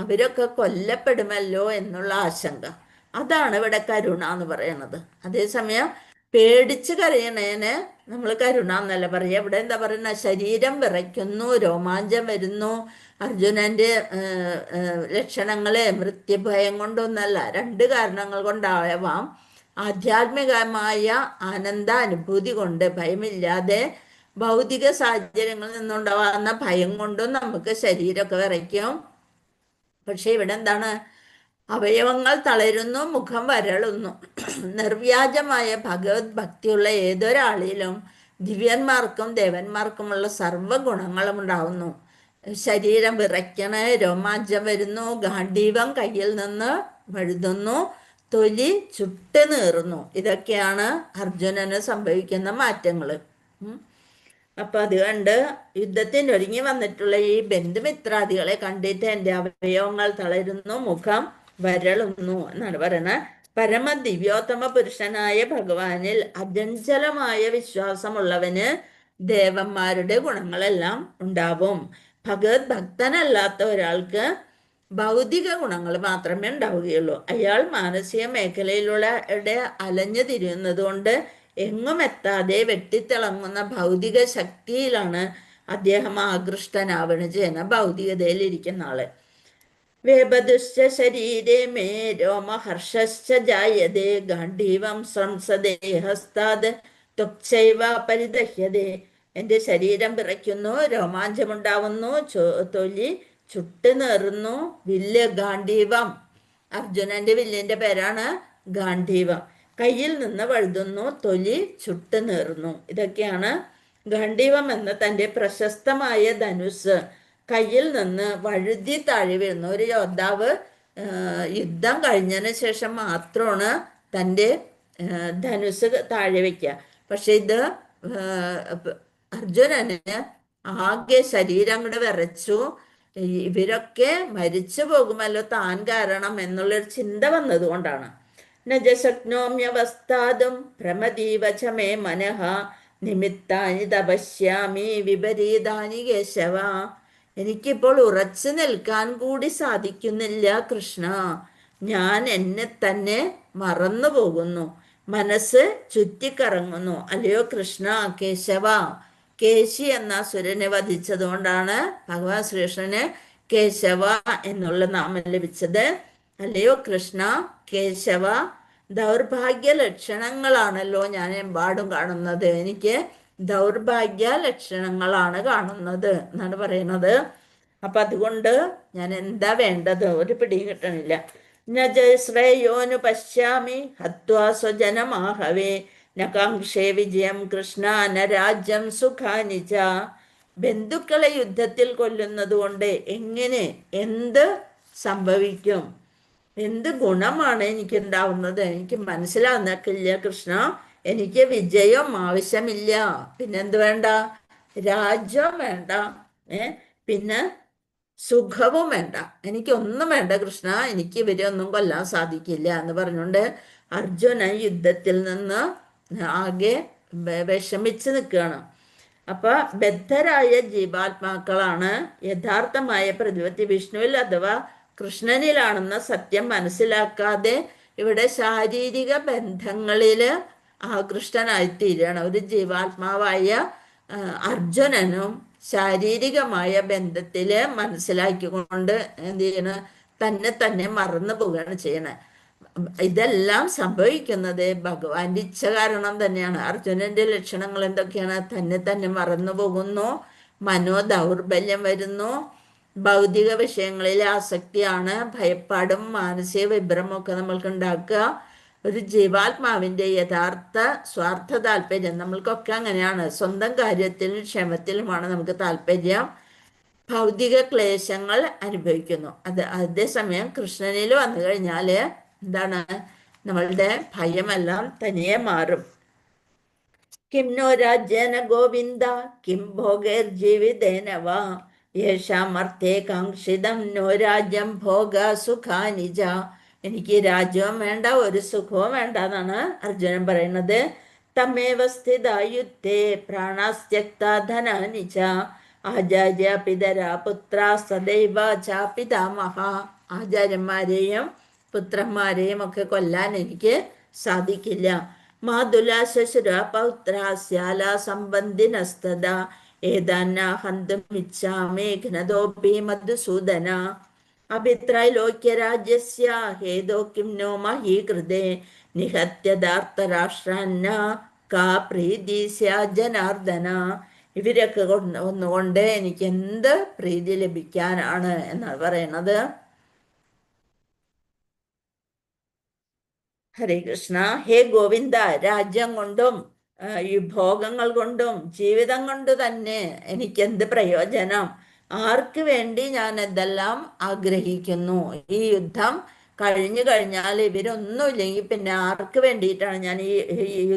B: അവരൊക്കെ കൊല്ലപ്പെടുമല്ലോ എന്നുള്ള ആശങ്ക. അതാണ് ഇവിടെ കരുണ എന്ന് പറയുന്നത്. അതേസമയം പേടിച്ച് കരയണേന് നമ്മൾ കരുണ എന്നല്ല പറയുക. ഇവിടെ എന്താ പറയുന്ന? ശരീരം വിറയ്ക്കുന്നു, രോമാഞ്ചം വരുന്നു. അർജുനന്റെ ലക്ഷണങ്ങളെ മൃത്യുഭയം കൊണ്ടൊന്നല്ല, 2 കാരണങ്ങൾ കൊണ്ടാവാം. ആധ്യാത്മികമായ ആനന്ദാനുഭൂതി കൊണ്ട്, ഭയമില്ലാതെ ഭൗതിക സാഹചര്യങ്ങളിൽ നിന്നുണ്ടാവുന്ന ഭയം കൊണ്ടും നമുക്ക് ശരീരമൊക്കെ വിറയ്ക്കും. പക്ഷെ ഇവിടെ എന്താണ്? അവയവങ്ങൾ തളരുന്നു, മുഖം വരളുന്നു. നിർവ്യാജമായ ഭഗവത് ഭക്തിയുള്ള ഏതൊരാളിലും ദിവ്യന്മാർക്കും ദേവന്മാർക്കുമുള്ള സർവ്വഗുണങ്ങളും ഉണ്ടാവുന്നു. ശരീരം വിറയ്ക്കണ, രോമാഞ്ചം വരുന്നു, ഗാണ്ഡീവം കയ്യിൽ നിന്ന് വഴുതുന്നു, തൊലി ചുട്ട് നീറുന്നു. ഇതൊക്കെയാണ് അർജുനന് സംഭവിക്കുന്ന മാറ്റങ്ങൾ. അപ്പൊ അത് കണ്ട് യുദ്ധത്തിനൊരുങ്ങി വന്നിട്ടുള്ള ഈ ബന്ധുമിത്രാദികളെ കണ്ടിട്ട് എൻ്റെ അവയവങ്ങൾ തളരുന്നു, മുഖം വരളുന്നു എന്നാണ് പറയുന്നത്. പരമദിവ്യോത്തമ പുരുഷനായ ഭഗവാനിൽ അചഞ്ചലമായ വിശ്വാസമുള്ളവന് ദേവന്മാരുടെ ഗുണങ്ങളെല്ലാം ഉണ്ടാവും. ഭഗവത് ഭക്തനല്ലാത്ത ഒരാൾക്ക് ഭൗതിക ഗുണങ്ങൾ മാത്രമേ ഉണ്ടാവുകയുള്ളൂ. അയാൾ മാനസിക മേഖലയിലൂടെ അലഞ്ഞു തിരിയുന്നത് കൊണ്ട് എങ്ങും എത്താതെ വെട്ടിത്തിളങ്ങുന്ന ഭൗതിക ശക്തിയിലാണ് അദ്ദേഹം ആകൃഷ്ടനാവണ ചെയ്യുന്ന ഭൗതികതയിൽ ഇരിക്കുന്ന ആള്. വേപദുശ്ച ശരീരേ മേ രോമഹർഷശ്ച ജായതേ ഗാണ്ഡീവം സംസദേഹസ്താത് ത്വക്ചൈവ പരിദഹ്യതേ. എൻ്റെ ശരീരം വിറയ്ക്കുന്നു, രോമാഞ്ചമുണ്ടാവുന്നു, തൊലി ചുട്ട് നേറുന്നു. വില്ല് ഗാണ്ഡീവം, അർജുനന്റെ വില്ലിന്റെ പേരാണ് ഗാണ്ഡീവം. കയ്യിൽ നിന്ന് വഴുതുന്നു, തൊലി ചുട്ട് നേറുന്നു. ഇതൊക്കെയാണ് ഗാണ്ഡീവം എന്ന തൻ്റെ പ്രശസ്തമായ ധനുസ് കയ്യിൽ നിന്ന് വഴുതി താഴെ വീഴുന്നു. ഒരു യോദ്ധാവ് യുദ്ധം കഴിഞ്ഞതിന് ശേഷം മാത്രമാണ് തൻ്റെ ധനുസ് താഴെ വയ്ക്കുക. പക്ഷെ ഇത് അർജുനന് ആകെ ശരീരം കൂടെ വിറച്ചു. ഇവരൊക്കെ മരിച്ചു പോകുമല്ലോ താൻ കാരണം എന്നുള്ളൊരു ചിന്ത വന്നത് കൊണ്ടാണ്. നജശക്നോമ്യവസ്ഥാതും പ്രമദീവച മേ മനഃ നിമിത്താനി തപശ്യാമി വിപരീതാനി കേശവ. എനിക്കിപ്പോൾ ഉറച്ചു നിൽക്കാൻ കൂടി സാധിക്കുന്നില്ല കൃഷ്ണ. ഞാൻ എന്നെ തന്നെ മറന്നു പോകുന്നു, മനസ്സ് ചുറ്റിക്കറങ്ങുന്നു. അല്ലയോ കൃഷ്ണ, കേശവ. കേശി എന്ന അസുരനെ വധിച്ചതുകൊണ്ടാണ് ഭഗവാൻ ശ്രീകൃഷ്ണന് കേശവ എന്നുള്ള നാമം ലഭിച്ചത്. അല്ലയോ കൃഷ്ണ, കേശവ. ദൗർഭാഗ്യ ലക്ഷണങ്ങളാണല്ലോ ഞാൻ എമ്പാടും കാണുന്നത്. എനിക്ക് ദൗർഭാഗ്യ ലക്ഷണങ്ങളാണ് കാണുന്നത് എന്നാണ് പറയുന്നത്. അപ്പൊ അതുകൊണ്ട് ഞാൻ എന്താ വേണ്ടത് ഒരു പിടിയും കിട്ടണില്ല. ശ്രേയോനു പശ്യാമി ഹത്വാ സ്വജനമാഹവേ നകാംക്ഷേ വിജയം കൃഷ്ണ ന രാജ്യം സുഖാനി ച. ബന്ധുക്കളെ യുദ്ധത്തിൽ കൊല്ലുന്നത് കൊണ്ട് എങ്ങനെ എന്ത് സംഭവിക്കും, എന്ത് ഗുണമാണ് എനിക്ക് ഉണ്ടാവുന്നത്, എനിക്ക് മനസ്സിലാകുന്നില്ല കൃഷ്ണ. എനിക്ക് വിജയം ആവശ്യമില്ല, പിന്നെന്ത് വേണ്ട, രാജ്യം വേണ്ട, പിന്നെ സുഖവും വേണ്ട, എനിക്കൊന്നും വേണ്ട കൃഷ്ണ, എനിക്ക് ഇവരെ ഒന്നും കൊല്ലാൻ സാധിക്കില്ല എന്ന് പറഞ്ഞുകൊണ്ട് അർജുനൻ യുദ്ധത്തിൽ നിന്ന് ആകെ വിഷമിച്ച് നിൽക്കുകയാണ്. അപ്പൊ ബദ്ധരായ ജീവാത്മാക്കളാണ് യഥാർത്ഥമായ പ്രതിപത്തി വിഷ്ണുവിൽ അഥവാ കൃഷ്ണനിലാണെന്ന സത്യം മനസ്സിലാക്കാതെ ഇവിടെ ശാരീരിക ബന്ധങ്ങളില് ആകൃഷ്ടനായിത്തീരുകയാണ്. ഒരു ജീവാത്മാവായ അർജുനനും ശാരീരികമായ ബന്ധത്തില് മനസ്സിലാക്കിക്കൊണ്ട് എന്ത് ചെയ്യണം, തന്നെ തന്നെ മറന്നു പോവുകയാണ് ചെയ്യണത്. ഇതെല്ലാം സംഭവിക്കുന്നത് ഭഗവാന്റെ ഇച്ഛ കാരണം തന്നെയാണ്. അർജുനന്റെ ലക്ഷണങ്ങൾ എന്തൊക്കെയാണ്? തന്നെ തന്നെ മറന്നു പോകുന്നു, മനോദൗർബല്യം വരുന്നു, ഭൗതിക വിഷയങ്ങളിൽ ആസക്തിയാണ്, ഭയപ്പാടും മാനസിക വിഭ്രമവും ഒക്കെ നമ്മൾക്ക് ഉണ്ടാക്കുക. ഒരു ജീവാത്മാവിന്റെ യഥാർത്ഥ സ്വാർത്ഥ താല്പര്യം, നമ്മൾക്കൊക്കെ അങ്ങനെയാണ്, സ്വന്തം കാര്യത്തിലും ക്ഷേമത്തിലുമാണ് നമുക്ക് താല്പര്യം. ഭൗതിക ക്ലേശങ്ങൾ അനുഭവിക്കുന്നു. അതേസമയം കൃഷ്ണനിൽ വന്നു കഴിഞ്ഞാല് എന്താണ്, നമ്മളുടെ ഭയമെല്ലാം തനിയെ മാറും. കിം നോ രാജ്യേന ഗോവിന്ദ കിം ഭോഗേർ ജീവിതേന വാ യേഷാമർത്ഥേ കാംക്ഷിതം നോ രാജ്യം ഭോഗ സുഖാനിജ. എനിക്ക് രാജ്യവും വേണ്ട, ഒരു സുഖവും വേണ്ട എന്നാണ് അർജുനൻ പറയുന്നത്. തമേവ സ്ഥിത യുദ്ധേ പ്രാണാസ്ത്യക്ത ധനാനിച്ച ആചാര്യ പിതര പുത്ര സദൈവ ച പിതാമഹ. ആചാര്യന്മാരെയും പുത്രന്മാരെയും ഒക്കെ കൊല്ലാൻ എനിക്ക് സാധിക്കില്ല. മാതുല ശശുര പൗത്ര സ്യാല സംബന്ധിനസ്തദ ഏതാന്ന ഹന്തുമിച്ഛാമി ഘ്നതോപി മധുസൂദന. അഭിത്രൈലോക്യരാജ്യസ്യ ഹേതോ കിം നോ മഹീകൃതേ നിഹത്യദാർത്തരാഷ്ട്രാന്ന കാ പ്രീതി സ്യാ ജനാർദ്ദന. ഇവരൊക്കെ ഒന്നുകൊണ്ട് എനിക്ക് എന്ത് പ്രീതി ലഭിക്കാനാണ് എന്നാണ് പറയണത്. ഹരേ കൃഷ്ണ. ഹേ ഗോവിന്ദ, രാജ്യം കൊണ്ടും ഭോഗങ്ങൾ കൊണ്ടും ജീവിതം കൊണ്ട് തന്നെ എനിക്കെന്ത് പ്രയോജനം? ആർക്ക് വേണ്ടി ഞാൻ ഇതെല്ലാം ആഗ്രഹിക്കുന്നു? ഈ യുദ്ധം കഴിഞ്ഞു കഴിഞ്ഞാൽ ഇവരൊന്നുമില്ലെങ്കിൽ പിന്നെ ആർക്ക് വേണ്ടിയിട്ടാണ് ഞാൻ ഈ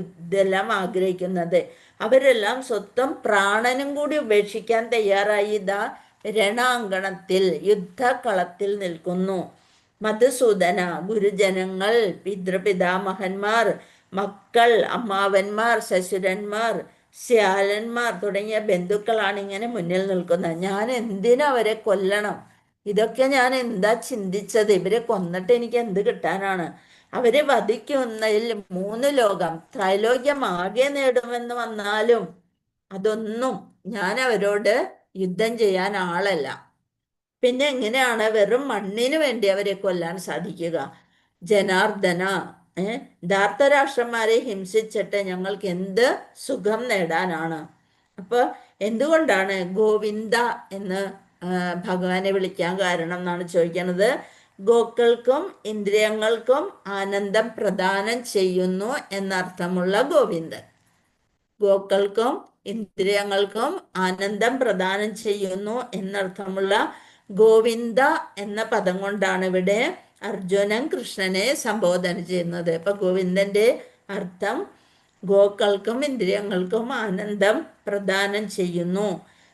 B: ഇതെല്ലാം ആഗ്രഹിക്കുന്നത്? അവരെല്ലാം സ്വന്തം പ്രാണനും കൂടി ഉപേക്ഷിക്കാൻ തയ്യാറായി ഇതാ രണാങ്കണത്തിൽ യുദ്ധകളത്തിൽ നിൽക്കുന്നു. മധുസൂദന, ഗുരുജനങ്ങൾ, പിതൃപിതാമഹന്മാർ, മക്കൾ, അമ്മാവന്മാർ, ശശുരന്മാർ, ശ്യാലന്മാർ തുടങ്ങിയ ബന്ധുക്കളാണ് ഇങ്ങനെ മുന്നിൽ നിൽക്കുന്നത്. ഞാൻ എന്തിനാ അവരെ കൊല്ലണം? ഇതൊക്കെ ഞാൻ എന്താ ചിന്തിച്ചത്? ഇവരെ കൊന്നിട്ട് എനിക്ക് എന്ത് കിട്ടാനാണ്? അവരെ വധിക്കുന്നതിൽ 3 ലോകം ത്രൈലോക്യം ആകെ നേടുമെന്ന് വന്നാലും അതൊന്നും ഞാൻ അവരോട് യുദ്ധം ചെയ്യാൻ ആളല്ല. പിന്നെ എങ്ങനെയാണ് വെറും മണ്ണിന് വേണ്ടി അവരെ കൊല്ലാൻ സാധിക്കുക? ജനാർദ്ദന, ധാർത്തരാഷ്ട്രന്മാരെ ഹിംസിച്ചിട്ട് ഞങ്ങൾക്ക് എന്ത് സുഖം നേടാനാണ്? അപ്പൊ എന്തുകൊണ്ടാണ് ഗോവിന്ദ എന്ന് ഭഗവാനെ വിളിക്കാൻ കാരണം എന്നാണ് ചോദിക്കുന്നത്. ഗോക്കൾക്കും ഇന്ദ്രിയങ്ങൾക്കും ആനന്ദം പ്രദാനം ചെയ്യുന്നു എന്നർത്ഥമുള്ള ഗോവിന്ദൻ. ഗോക്കൾക്കും ഇന്ദ്രിയങ്ങൾക്കും ആനന്ദം പ്രദാനം ചെയ്യുന്നു എന്നർത്ഥമുള്ള ഗോവിന്ദ എന്ന പദം കൊണ്ടാണ് ഇവിടെ അർജുനൻ കൃഷ്ണനെ സംബോധന ചെയ്യുന്നത്. ഇപ്പൊ ഗോവിന്ദന്റെ അർത്ഥം ഗോക്കൾക്കും ഇന്ദ്രിയങ്ങൾക്കും ആനന്ദം പ്രദാനം ചെയ്യുന്നു.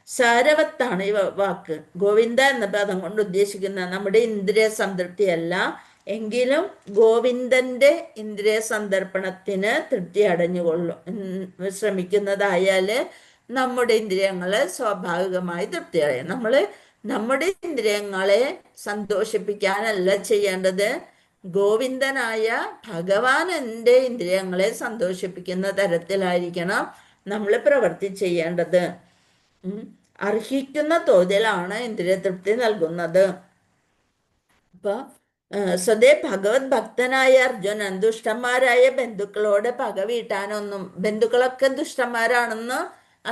B: സാരവത്താണ് ഈ വാക്ക്. ഗോവിന്ദ എന്ന പദം കൊണ്ട് ഉദ്ദേശിക്കുന്ന നമ്മുടെ ഇന്ദ്രിയ സംതൃപ്തിയല്ല, എങ്കിലും ഗോവിന്ദന്റെ ഇന്ദ്രിയ സന്ദർപ്പണത്തിന് തൃപ്തി അടഞ്ഞുകൊള്ളും ശ്രമിക്കുന്നതായാല് നമ്മുടെ ഇന്ദ്രിയങ്ങള് സ്വാഭാവികമായി തൃപ്തി അടയും. നമ്മള് നമ്മുടെ ഇന്ദ്രിയങ്ങളെ സന്തോഷിപ്പിക്കാനല്ല ചെയ്യേണ്ടത്, ഗോവിന്ദനായ ഭഗവാൻ എൻ്റെ ഇന്ദ്രിയങ്ങളെ സന്തോഷിപ്പിക്കുന്ന തരത്തിലായിരിക്കണം നമ്മൾ പ്രവൃത്തി ചെയ്യേണ്ടത്. അർഹിക്കുന്ന തോതിലാണ് ഇന്ദ്രിയ തൃപ്തി നൽകുന്നത്. അപ്പൊ സ്വതേ ഭഗവത് ഭക്തനായ അർജുനൻ ദുഷ്ടന്മാരായ ബന്ധുക്കളോട് പക വീട്ടാനൊന്നും, ബന്ധുക്കളൊക്കെ ദുഷ്ടന്മാരാണെന്ന്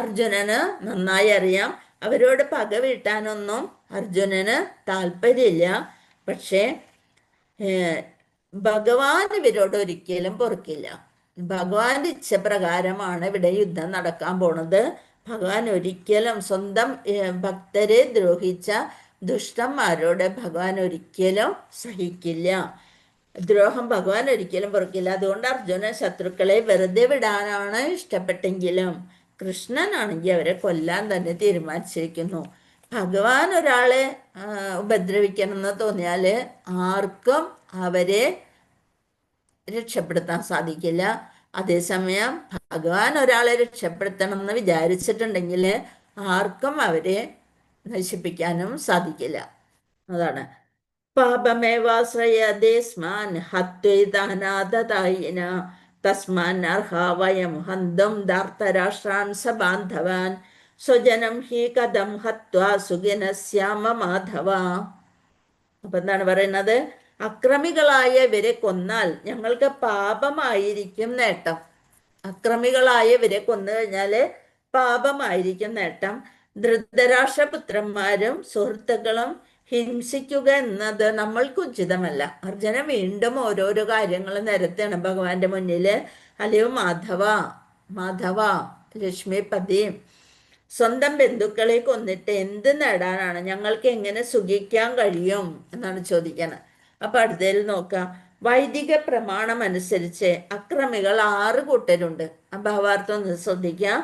B: അർജുനന് നന്നായി അറിയാം, അവരോട് പക വീട്ടാനൊന്നും അർജുനന് താല്പര്യമില്ല. പക്ഷേ ഭഗവാൻ ഇവരോട് ഒരിക്കലും പൊറുക്കില്ല. ഭഗവാന്റെ ഇച്ഛപ്രകാരമാണ് ഇവിടെ യുദ്ധം നടക്കാൻ പോണത്. ഭഗവാൻ ഒരിക്കലും സ്വന്തം ഭക്തരെ ദ്രോഹിച്ച ദുഷ്ടന്മാരോട് ഭഗവാൻ ഒരിക്കലും സഹിക്കില്ല. ദ്രോഹം ഭഗവാൻ ഒരിക്കലും പൊറുക്കില്ല. അതുകൊണ്ട് അർജുന ശത്രുക്കളെ വെറുതെ വിടാനാണ് ഇഷ്ടപ്പെട്ടെങ്കിലും കൃഷ്ണനാണെങ്കിൽ അവരെ കൊല്ലാൻ തന്നെ തീരുമാനിച്ചിരിക്കുന്നു. ഭഗവാൻ ഒരാളെ ഉപദ്രവിക്കണം എന്ന് തോന്നിയാൽ ആർക്കും അവരെ രക്ഷപ്പെടുത്താൻ സാധിക്കില്ല. അതേസമയം ഭഗവാൻ ഒരാളെ രക്ഷപ്പെടുത്തണം എന്ന് വിചാരിച്ചിട്ടുണ്ടെങ്കിൽ ആർക്കും അവരെ നശിപ്പിക്കാനും സാധിക്കില്ല. അതാണ് പാപമേവാശ്രയദേസ്മാൻ ഹത്വൈതാനാദതായിന തസ്മാൻ അർഹ വയം ഹന്തും ധാർത്തരാഷ്ട്രാൻ സബാന്ധവാൻ സ്വജനം ഹി കഥം ഹത്വാ സുഖിനസ്യാമ മാധവ. അപ്പൊ എന്താണ് പറയുന്നത്? അക്രമികളായ ഇവരെ കൊന്നാൽ ഞങ്ങൾക്ക് പാപമായിരിക്കും നേട്ടം. അക്രമികളായ ഇവരെ കൊന്നു കഴിഞ്ഞാൽ പാപമായിരിക്കും നേട്ടം. ധൃതരാഷ്ട്രപുത്രന്മാരും സുഹൃത്തുക്കളും ഹിംസിക്കുക എന്നത് നമ്മൾക്ക് ഉചിതമല്ല. അർജുന വീണ്ടും ഓരോരോ കാര്യങ്ങൾ നിരത്താണ് ഭഗവാന്റെ മുന്നില്. അല്ലയോ മാധവ, മാധവ ലക്ഷ്മിപതി, സ്വന്തം ബന്ധുക്കളെ കൊന്നിട്ട് എന്ത് നേടാനാണ്? ഞങ്ങൾക്ക് എങ്ങനെ സുഖിക്കാൻ കഴിയും എന്നാണ് ചോദിക്കുന്നത്. അപ്പൊ അടുത്തതിൽ നോക്കാം. വൈദിക പ്രമാണം അനുസരിച്ച് അക്രമികൾ 6 കൂട്ടരുണ്ട്. ആ ഭാവാർത്ഥം ഒന്ന് ശ്രദ്ധിക്കാം.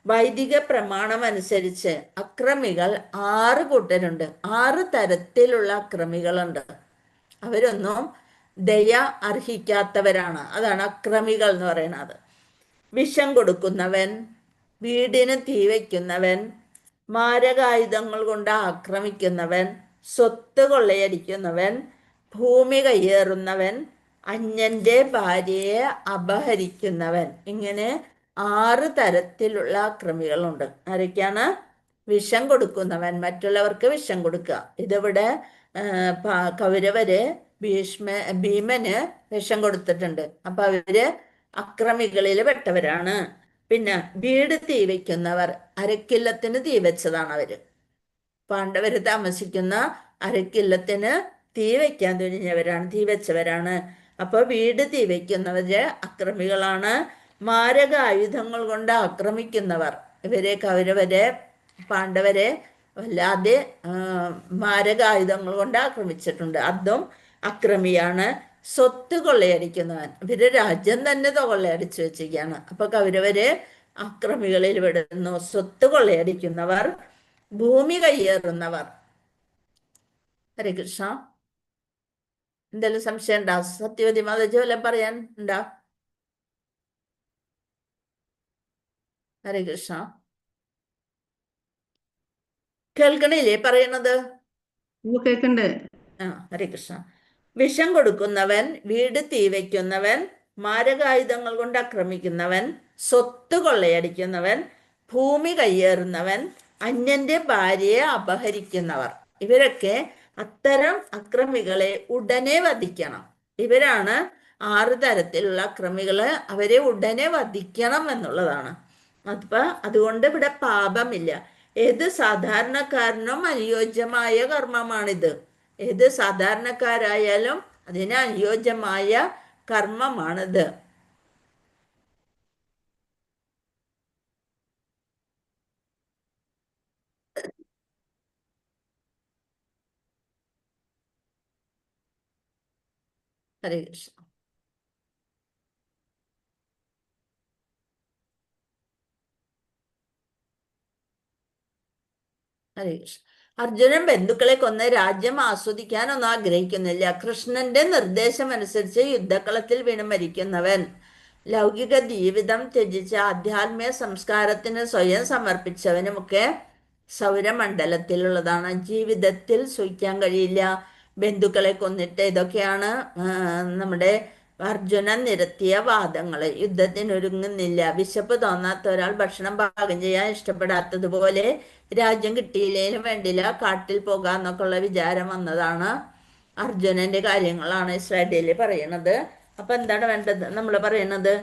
B: വൈദിക പ്രമാണം അനുസരിച്ച് അക്രമികൾ 6 കൂട്ടരുണ്ട്. 6 തരത്തിലുള്ള അക്രമികളുണ്ട്. അവരൊന്നും ദയ അർഹിക്കാത്തവരാണ്. അതാണ് അക്രമികൾ എന്ന് പറയുന്നത്. വിഷം കൊടുക്കുന്നവൻ, വീടിന് തീ വയ്ക്കുന്നവൻ, മാരകായുധങ്ങൾ കൊണ്ട് ആക്രമിക്കുന്നവൻ, സ്വത്ത് കൊള്ളയടിക്കുന്നവൻ, ഭൂമി കയ്യേറുന്നവൻ, അന്യന്റെ ഭാര്യയെ അപഹരിക്കുന്നവൻ. ഇങ്ങനെ 6 തരത്തിലുള്ള അക്രമികളുണ്ട്. ആരൊക്കെയാണ്? വിഷം കൊടുക്കുന്നവൻ, മറ്റുള്ളവർക്ക് വിഷം കൊടുക്കുക. ഇതിവിടെ കൗരവര് ഭീമന് വിഷം കൊടുത്തിട്ടുണ്ട്. അപ്പൊ അവര് അക്രമികളിൽ പെട്ടവരാണ്. പിന്നെ വീട് തീ വയ്ക്കുന്നവർ, അരക്കില്ലത്തിന് തീ വെച്ചതാണ് അവര്. പാണ്ഡവര് താമസിക്കുന്ന അരക്കില്ലത്തിന് തീ വയ്ക്കാൻ തുനിഞ്ഞവരാണ്, തീ വെച്ചവരാണ്. അപ്പൊ വീട് തീ വയ്ക്കുന്നവര് അക്രമികളാണ്. മാരക ആയുധങ്ങൾ കൊണ്ട് ആക്രമിക്കുന്നവർ, ഇവരെ കൗരവരെ പാണ്ഡവരെ വല്ലാതെ മാരക ആയുധങ്ങൾ കൊണ്ട് ആക്രമിച്ചിട്ടുണ്ട്, അതും അക്രമിയാണ്. സ്വത്ത് കൊള്ളയടിക്കുന്നവൻ, ഇവര് രാജ്യം തന്നെ കൊള്ളയടിച്ചു വെച്ചിരിക്കുകയാണ്. അപ്പൊ കൗരവര് അക്രമികളിൽ വിടുന്നു. സ്വത്ത് കൊള്ളയടിക്കുന്നവർ, ഭൂമി കയ്യേറുന്നവർ. ഹരേ കൃഷ്ണ. എന്തെങ്കിലും സംശയം ഉണ്ടോ? സത്യവതി മാതാജി വല്ലതും പറയാൻ ഉണ്ടോ? ഹരേ കൃഷ്ണ. കേൾക്കണില്ലേ പറയണത്?
A: കേൾക്കണ്ട്.
B: ഹരേ കൃഷ്ണ. വിഷം കൊടുക്കുന്നവൻ, വീട് തീ വയ്ക്കുന്നവൻ, മാരകായുധങ്ങൾ കൊണ്ട് ആക്രമിക്കുന്നവൻ, സ്വത്ത് കൊള്ളയടിക്കുന്നവൻ, ഭൂമി കയ്യേറുന്നവൻ, അന്യന്റെ ഭാര്യയെ അപഹരിക്കുന്നവർ. ഇവരൊക്കെ അത്തരം അക്രമികളെ ഉടനെ വധിക്കണം. ഇവരാണ് 6 തരത്തിലുള്ള അക്രമികള്. അവരെ ഉടനെ വധിക്കണം എന്നുള്ളതാണ്. അപ്പൊ അതുകൊണ്ട് ഇവിടെ പാപമില്ല. ഏത് സാധാരണക്കാരനും അനുയോജ്യമായ കർമ്മമാണിത്. ഏത് സാധാരണക്കാരായാലും അതിന് അനുയോജ്യമായ കർമ്മമാണിത്. ഹരേ കൃഷ്ണ. ഹരേ കൃഷ്ണ. അർജുനൻ ബന്ധുക്കളെ കൊന്ന് രാജ്യം ആസ്വദിക്കാനൊന്നും ആഗ്രഹിക്കുന്നില്ല. കൃഷ്ണന്റെ നിർദ്ദേശം അനുസരിച്ച് യുദ്ധക്കളത്തിൽ വീണ് മരിക്കുന്നവൻ, ലൗകിക ജീവിതം ത്യജിച്ച് ആധ്യാത്മിക സംസ്കാരത്തിന് സ്വയം സമർപ്പിച്ചവനുമൊക്കെ സൗരമണ്ഡലത്തിലുള്ളതാണ്. ജീവിതത്തിൽ സൂഹിക്കാൻ കഴിയില്ല. ബന്ധുക്കളെ കൊന്നിട്ട് ഇതൊക്കെയാണ് നമ്മുടെ അർജുനൻ നിരത്തിയ വാദങ്ങൾ. യുദ്ധത്തിനൊരുങ്ങുന്നില്ല. വിശപ്പ് തോന്നാത്ത ഒരാൾ ഭക്ഷണം പാകം ചെയ്യാൻ ഇഷ്ടപ്പെടാത്തതുപോലെ രാജ്യം കിട്ടിയില്ലേലും വേണ്ടില്ല, കാട്ടിൽ പോകാന്നൊക്കെ ഉള്ള വിചാരം വന്നതാണ്. അർജുനന്റെ കാര്യങ്ങളാണ് ശ്രദ്ധയിൽ പറയണത്. അപ്പൊ എന്താണ് വേണ്ടത്? നമ്മൾ പറയണത്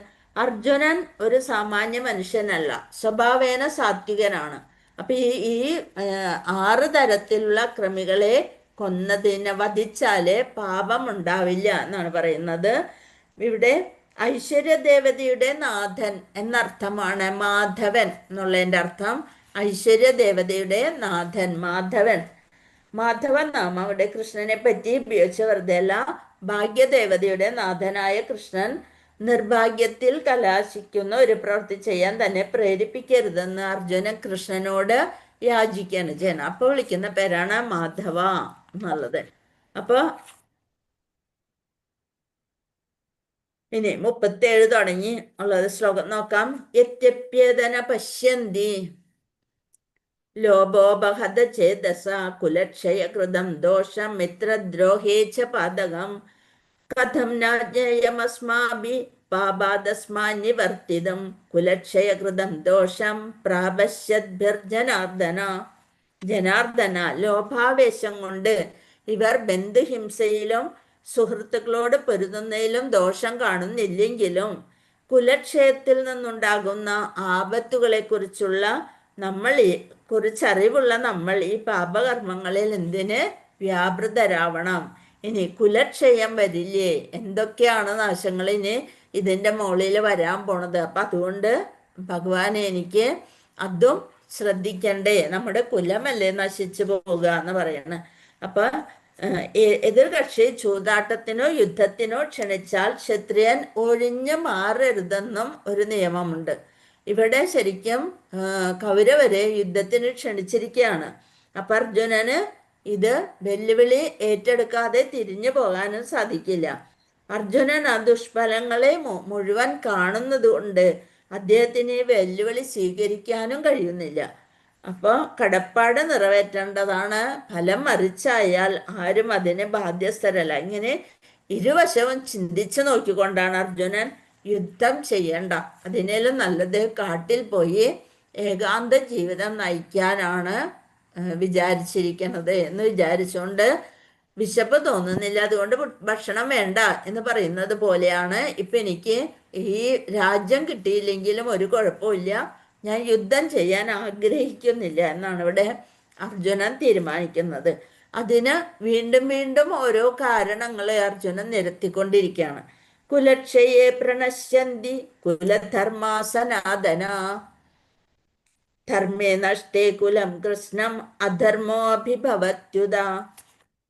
B: അർജുനൻ ഒരു സാമാന്യ മനുഷ്യനല്ല, സ്വഭാവേന സാത്വികനാണ്. അപ്പൊ ഈ 6 തരത്തിലുള്ള കൃമികളെ കൊന്നതിനെ വധിച്ചാല് പാപം ഉണ്ടാവില്ല എന്നാണ് പറയുന്നത്. ഇവിടെ ഐശ്വര്യദേവതയുടെ നാഥൻ എന്നർത്ഥമാണ് മാധവൻ എന്നുള്ളതിൻ്റെ അർത്ഥം. ഐശ്വര്യദേവതയുടെ നാഥൻ മാധവൻ. മാധവൻ നാമം അവിടെ കൃഷ്ണനെ പറ്റി ഉപയോഗിച്ച വെറുതെ അല്ല. ഭാഗ്യദേവതയുടെ നാഥനായ കൃഷ്ണൻ നിർഭാഗ്യത്തിൽ കലാശിക്കുന്ന ഒരു പ്രവൃത്തി ചെയ്യാൻ തന്നെ പ്രേരിപ്പിക്കരുതെന്ന് അർജുനൻ കൃഷ്ണനോട് യാചിക്കാണ് ചെയ്യണം. അപ്പൊ വിളിക്കുന്ന പേരാണ് മാധവ എന്നുള്ളത്. അപ്പൊ ഇനി 37 തുടങ്ങി ഉള്ളത് ശ്ലോകം നോക്കാം. യത്യപ്യേതന പശ്യന്തി ലോഭോപഹത ചേതസ കുലക്ഷയകൃതം ദോഷം മിത്രദ്രോഹേ ച പാതകം കഥം നാജ്ഞേയമസ്മാഭി പാപാദസ്മാന്യവർത്തിതം കുലക്ഷയകൃതം ദോഷം പ്രാപശ്യദ്ഭിർജനാർദ്ദന. ജനാർദ്ദന, ലോഭാവേശം കൊണ്ട് ഇവർ ബന്ധുഹിംസയിലും സുഹൃത്തുക്കളോട് പൊരുതുന്നതിലും ദോഷം കാണുന്നില്ലെങ്കിലും കുലക്ഷയത്തിൽ നിന്നുണ്ടാകുന്ന ആപത്തുകളെ കുറിച്ചുള്ള കുറിച്ചറിവുള്ള നമ്മൾ ഈ പാപകർമ്മങ്ങളിൽ എന്തിന് വ്യാപൃതരാവണം? ഇനി കുലക്ഷയം വരില്ലേ? എന്തൊക്കെയാണ് നാശങ്ങൾ ഇനി ഇതിൻ്റെ മുകളിൽ വരാൻ പോണത്? അപ്പം അതുകൊണ്ട് ഭഗവാനെ എനിക്ക് അതും ശ്രദ്ധിക്കണ്ടേ? നമ്മുടെ കുലമല്ലേ നശിച്ചു പോവുക എന്ന് പറയണ. അപ്പൊ എതിർകക്ഷി ചൂതാട്ടത്തിനോ യുദ്ധത്തിനോ ക്ഷണിച്ചാൽ ക്ഷത്രിയൻ ഒഴിഞ്ഞു മാറരുതെന്നും ഒരു നിയമമുണ്ട്. ഇവിടെ ശരിക്കും കൗരവരെ യുദ്ധത്തിന് ക്ഷണിച്ചിരിക്കുകയാണ്. അപ്പൊ അർജുനന് ഇത് വെല്ലുവിളി ഏറ്റെടുക്കാതെ തിരിഞ്ഞു പോകാനും സാധിക്കില്ല. അർജുനൻ ആ ദുഷ്ഫലങ്ങളെ മുഴുവൻ കാണുന്നത് കൊണ്ട് അദ്ദേഹത്തിന് വെല്ലുവിളി സ്വീകരിക്കാനും കഴിയുന്നില്ല. അപ്പോൾ കടപ്പാട് നിറവേറ്റേണ്ടതാണ്. ഫലം മറിച്ചായാൽ ആരും അതിന് ബാധ്യസ്ഥരല്ല. ഇങ്ങനെ ഇരുവശവും ചിന്തിച്ചു നോക്കിക്കൊണ്ടാണ് അർജുനൻ യുദ്ധം ചെയ്യേണ്ട, അതിനേലും നല്ലത് കാട്ടിൽ പോയി ഏകാന്ത ജീവിതം നയിക്കാനാണ് വിചാരിച്ചിരിക്കുന്നത് എന്ന് വിചാരിച്ചുകൊണ്ട് വിശപ്പ് തോന്നുന്നില്ല, അതുകൊണ്ട് ഭക്ഷണം വേണ്ട എന്ന് പറയുന്നത് പോലെയാണ്. ഇപ്പം എനിക്ക് ഈ രാജ്യം കിട്ടിയില്ലെങ്കിലും ഒരു കുഴപ്പമില്ല, ഞാൻ യുദ്ധം ചെയ്യാൻ ആഗ്രഹിക്കുന്നില്ല എന്നാണ് ഇവിടെ അർജുനൻ തീരുമാനിക്കുന്നത്. അതിന് വീണ്ടും വീണ്ടും ഓരോ കാരണങ്ങളെ അർജുനൻ നിരത്തിക്കൊണ്ടിരിക്കുകയാണ്. കുലക്ഷയെ പ്രണശ്യന്തി കുലധർമാ സനാതന ധർമ്മേ നഷ്ടേ കുലം കൃഷ്ണം അധർമ്മോ അഭിഭവത്യുത.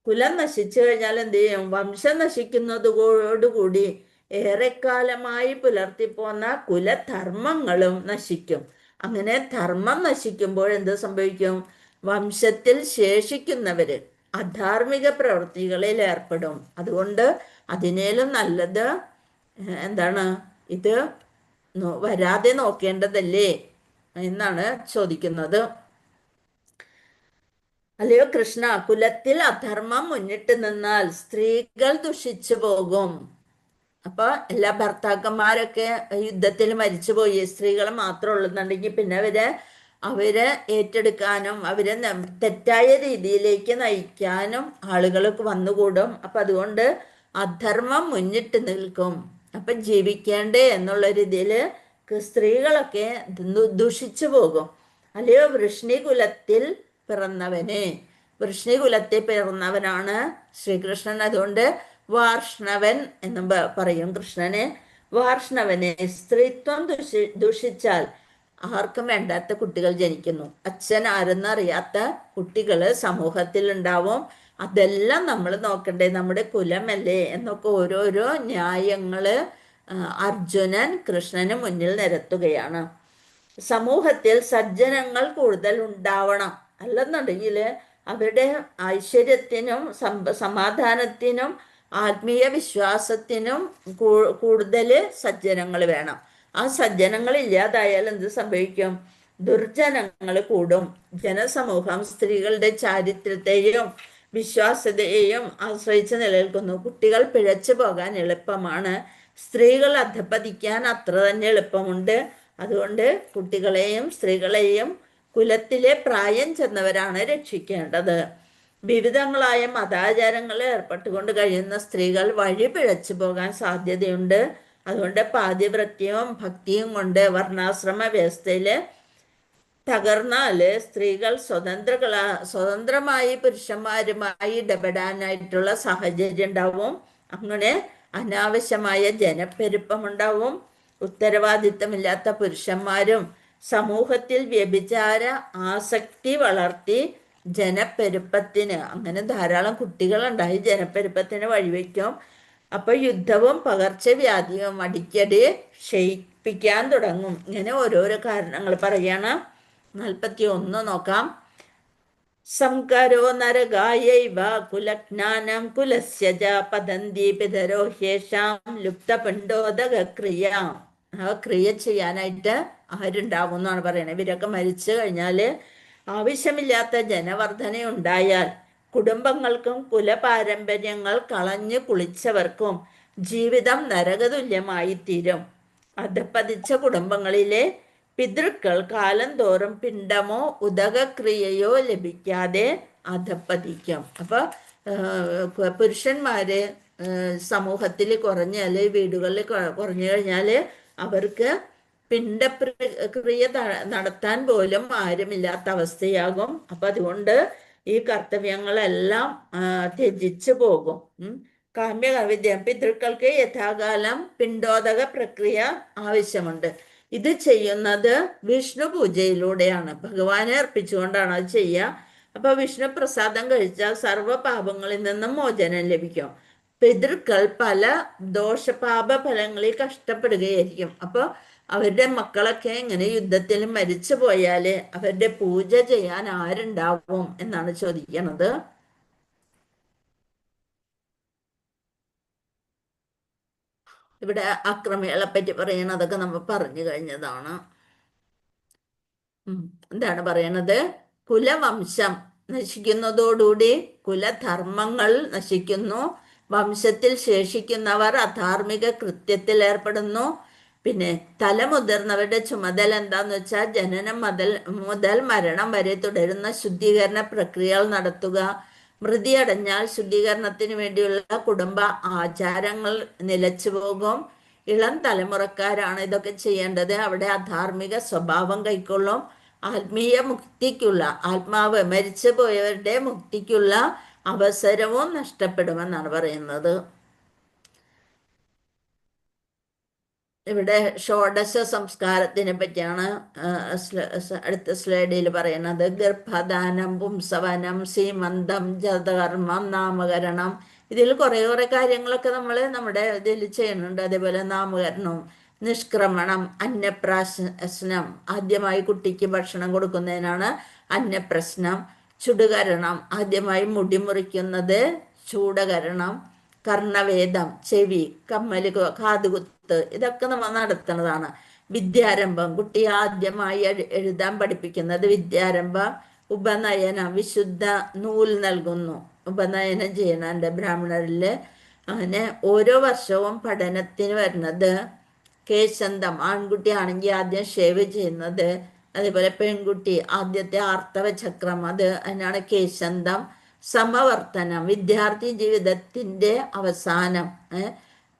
B: കുലം നശിച്ചു കഴിഞ്ഞാൽ എന്ത് ചെയ്യും? വംശം നശിക്കുന്നതോടുകൂടി ഏറെക്കാലമായി പുലർത്തിപ്പോന്ന കുലധർമ്മങ്ങളും നശിക്കും. അങ്ങനെ ധർമ്മം നശിക്കുമ്പോൾ എന്ത് സംഭവിക്കും? വംശത്തിൽ ശേഷിക്കുന്നവര് അധാർമിക പ്രവൃത്തികളിൽ ഏർപ്പെടും. അതുകൊണ്ട് അതിനേലും നല്ലത് എന്താണ്? ഇത് വരാതെ നോക്കേണ്ടതല്ലേ എന്നാണ് ചോദിക്കുന്നത്. അല്ലയോ കൃഷ്ണ, കുലത്തിൽ അധർമ്മം മുന്നിട്ട് നിന്നാൽ സ്ത്രീകൾ ദുഷിച്ചു പോകും. അപ്പൊ എല്ലാ ഭർത്താക്കന്മാരൊക്കെ യുദ്ധത്തിൽ മരിച്ചുപോയി, സ്ത്രീകൾ മാത്രം ഉള്ളെന്നുണ്ടെങ്കിൽ പിന്നെ അവരെ ഏറ്റെടുക്കാനും അവരെ തെറ്റായ രീതിയിലേക്ക് നയിക്കാനും ആളുകൾക്ക് വന്നുകൂടും. അപ്പൊ അതുകൊണ്ട് അധർമ്മം മുന്നിട്ട് നിൽക്കും. അപ്പൊ ജീവിക്കേണ്ടേ എന്നുള്ള രീതിയിൽ സ്ത്രീകളൊക്കെ ദുഷിച്ചു പോകും. അല്ലയോ വൃഷ്ണികുലത്തിൽ പിറന്നവനെ, വൃഷ്ണികുലത്തിൽ പിറന്നവനാണ് ശ്രീകൃഷ്ണൻ. അതുകൊണ്ട് വാർഷ്ണവൻ എന്ന് പറയും കൃഷ്ണനെ. വാർഷ്ണവനെ, സ്ത്രീത്വം ദുഷിച്ചാൽ ആർക്കും വേണ്ടാത്ത കുട്ടികൾ ജനിക്കുന്നു. അച്ഛൻ ആരെന്നറിയാത്ത കുട്ടികൾ സമൂഹത്തിൽ ഉണ്ടാവും. അതെല്ലാം നമ്മൾ നോക്കണ്ടേ? നമ്മുടെ കുലമല്ലേ എന്നൊക്കെ ഓരോരോ ന്യായങ്ങള് അർജുനൻ കൃഷ്ണന് മുന്നിൽ നിരത്തുകയാണ്. സമൂഹത്തിൽ സജ്ജനങ്ങൾ കൂടുതൽ ഉണ്ടാവണം, അല്ലെന്നുണ്ടെങ്കിൽ അവരുടെ ഐശ്വര്യത്തിനും സമാധാനത്തിനും ആത്മീയ വിശ്വാസത്തിനും കൂടുതൽ സജ്ജനങ്ങൾ വേണം. ആ സജ്ജനങ്ങൾ ഇല്ലാതായാൽ എന്ത് സംഭവിക്കും? ദുർജനങ്ങൾ കൂടും. ജനസമൂഹം സ്ത്രീകളുടെ ചാരിത്രത്തെയും വിശ്വാസ്യതയെയും ആശ്രയിച്ച് നിലനിൽക്കുന്നു. കുട്ടികൾ പിഴച്ചു പോകാൻ എളുപ്പമാണ്, സ്ത്രീകൾ അധപ്പതിക്കാൻ അത്ര തന്നെ എളുപ്പമുണ്ട്. അതുകൊണ്ട് കുട്ടികളെയും സ്ത്രീകളെയും കുലത്തിലെ പ്രായം ചെന്നവരാണ് രക്ഷിക്കേണ്ടത്. വിവിധങ്ങളായ മതാചാരങ്ങളിൽ ഏർപ്പെട്ടുകൊണ്ട് കഴിയുന്ന സ്ത്രീകൾ വഴി പിഴച്ചു പോകാൻ സാധ്യതയുണ്ട്. അതുകൊണ്ട് പാതിവ്രത്യവും ഭക്തിയും കൊണ്ട് വർണ്ണാശ്രമ വ്യവസ്ഥയിൽ തകർന്നാല് സ്ത്രീകൾ സ്വതന്ത്രമായി പുരുഷന്മാരുമായി ഇടപെടാനായിട്ടുള്ള സാഹചര്യം ഉണ്ടാവും. അങ്ങനെ അനാവശ്യമായ ജനപ്പെരുപ്പമുണ്ടാവും. ഉത്തരവാദിത്തമില്ലാത്ത പുരുഷന്മാരും സമൂഹത്തിൽ വ്യഭിചാര ആസക്തി വളർത്തി ജനപ്പെരുപ്പത്തിന്, അങ്ങനെ ധാരാളം കുട്ടികളുണ്ടായി ജനപ്പെരുപ്പത്തിന് വഴിവെക്കും. അപ്പൊ യുദ്ധവും പകർച്ചവ്യാധിയും അടിക്കടി ക്ഷയിപ്പിക്കാൻ തുടങ്ങും. ഇങ്ങനെ ഓരോരോ കാരണങ്ങൾ പറയണം. 41 നോക്കാം. സംകരോ നരകായൈവ കുലജ്ഞാനം കുലസ്യ ച പതന്തി പിതരോ ഹ്യേഷാം ലുപ്തപിണ്ഡോദകക്രിയ. ആ ക്രിയ ചെയ്യാനായിട്ട് ആരുണ്ടാവും എന്നാണ് പറയുന്നത്. ഇവരൊക്കെ മരിച്ചു കഴിഞ്ഞാല് ആവശ്യമില്ലാത്ത ജനവർധന ഉണ്ടായാൽ കുടുംബങ്ങൾക്കും കുലപാരമ്പര്യങ്ങൾ കളഞ്ഞു കുളിച്ചവർക്കും ജീവിതം നരകതുല്യമായി തീരും. അധപ്പതിച്ച കുടുംബങ്ങളിലെ പിതൃക്കൾ കാലം തോറും പിണ്ടമോ ഉദകക്രിയയോ ലഭിക്കാതെ അധപ്പതിക്കും. അപ്പൊ പുരുഷന്മാര് സമൂഹത്തിൽ കുറഞ്ഞാല്, വീടുകളിൽ കുറഞ്ഞു കഴിഞ്ഞാല് അവർക്ക് പിണ്ടക്രിയ നടത്താൻ പോലും ആരുമില്ലാത്ത അവസ്ഥയാകും. അപ്പൊ അതുകൊണ്ട് ഈ കർത്തവ്യങ്ങളെല്ലാം ത്യജിച്ചു പോകും. കാമ്യവിദ്യം പിതൃക്കൾക്ക് യഥാകാലം പിണ്ടോദക പ്രക്രിയ ആവശ്യമുണ്ട്. ഇത് ചെയ്യുന്നത് വിഷ്ണു പൂജയിലൂടെയാണ്, ഭഗവാനെ അർപ്പിച്ചുകൊണ്ടാണ് അത് ചെയ്യുക. അപ്പൊ വിഷ്ണു പ്രസാദം കഴിച്ചാൽ സർവ്വ പാപങ്ങളിൽ നിന്നും മോചനം ലഭിക്കും. പിതൃക്കൾ പല ദോഷപാപ ഫലങ്ങളിൽ കഷ്ടപ്പെടുകയായിരിക്കും. അപ്പൊ അവരുടെ മക്കളൊക്കെ ഇങ്ങനെ യുദ്ധത്തിൽ മരിച്ചു പോയാല് അവരുടെ പൂജ ചെയ്യാൻ ആരുണ്ടാവും എന്നാണ് ചോദിക്കുന്നത്. ഇവിടെ അക്രമികളെ പറ്റി പറയണതൊക്കെ നമ്മൾ പറഞ്ഞു കഴിഞ്ഞതാണ്. എന്താണ് പറയണത്? കുലവംശം നശിക്കുന്നതോടുകൂടി കുലധർമ്മങ്ങൾ നശിക്കുന്നു. വംശത്തിൽ ശേഷിക്കുന്നവർ അധാർമിക കൃത്യത്തിൽ ഏർപ്പെടുന്നു. പിന്നെ തലമുതിർന്നവരുടെ ചുമതല എന്താന്ന് വെച്ചാൽ ജനനം മുതൽ മരണം വരെ തുടരുന്ന ശുദ്ധീകരണ പ്രക്രിയകൾ നടത്തുക. മൃതി അടഞ്ഞാൽ ശുദ്ധീകരണത്തിന് വേണ്ടിയുള്ള കുടുംബ ആചാരങ്ങൾ നിലച്ചു പോകും. ഇളം തലമുറക്കാരാണ് ഇതൊക്കെ ചെയ്യേണ്ടത്. അവിടെ അധാർമിക സ്വഭാവം കൈക്കൊള്ളും. ആത്മീയ മുക്തിക്കുള്ള, ആത്മാവ് മരിച്ചു പോയവരുടെ മുക്തിക്കുള്ള അവസരവും നഷ്ടപ്പെടുമെന്നാണ് പറയുന്നത്. ഇവിടെ ഷോഡശ സംസ്കാരത്തിനെ പറ്റിയാണ് അടുത്ത സ്ലൈഡിൽ പറയുന്നത്. ഗർഭധാനം, പുംസവനം, സീമന്തം, ജതകർമ്മം, നാമകരണം, ഇതിൽ കുറേ കാര്യങ്ങളൊക്കെ നമ്മൾ നമ്മുടെ ഇതിൽ ചെയ്യുന്നുണ്ട്. അതേപോലെ നാമകരണവും നിഷ്ക്രമണം, അന്നപ്രാശനം, ആദ്യമായി കുട്ടിക്ക് ഭക്ഷണം കൊടുക്കുന്നതിനാണ് അന്നപ്രശ്നം. ചുടുകരണം, ആദ്യമായി മുടി മുറിക്കുന്നത് ചൂടകരണം. കർണവേദം, ചെവി, കമ്മല്, കാതുകുത്ത്, ഇതൊക്കെ നമ്മൾ നടത്തുന്നതാണ്. വിദ്യാരംഭം, കുട്ടിയെ ആദ്യമായി എഴുതാൻ പഠിപ്പിക്കുന്നത് വിദ്യാരംഭം. ഉപനയനം, വിശുദ്ധ നൂൽ നൽകുന്നു, ഉപനയനം ചെയ്യണ ബ്രാഹ്മണരില്. അങ്ങനെ ഓരോ വർഷവും പഠനത്തിന് വരുന്നത് കേശന്തം, ആൺകുട്ടി ആണെങ്കിൽ ആദ്യം ഷേവ് ചെയ്യുന്നത്. അതേപോലെ പെൺകുട്ടി ആദ്യത്തെ ആർത്തവ ചക്രം, അത് അതിനാണ് കേശന്തം. സമവർത്തനം, വിദ്യാർത്ഥി ജീവിതത്തിന്റെ അവസാനം.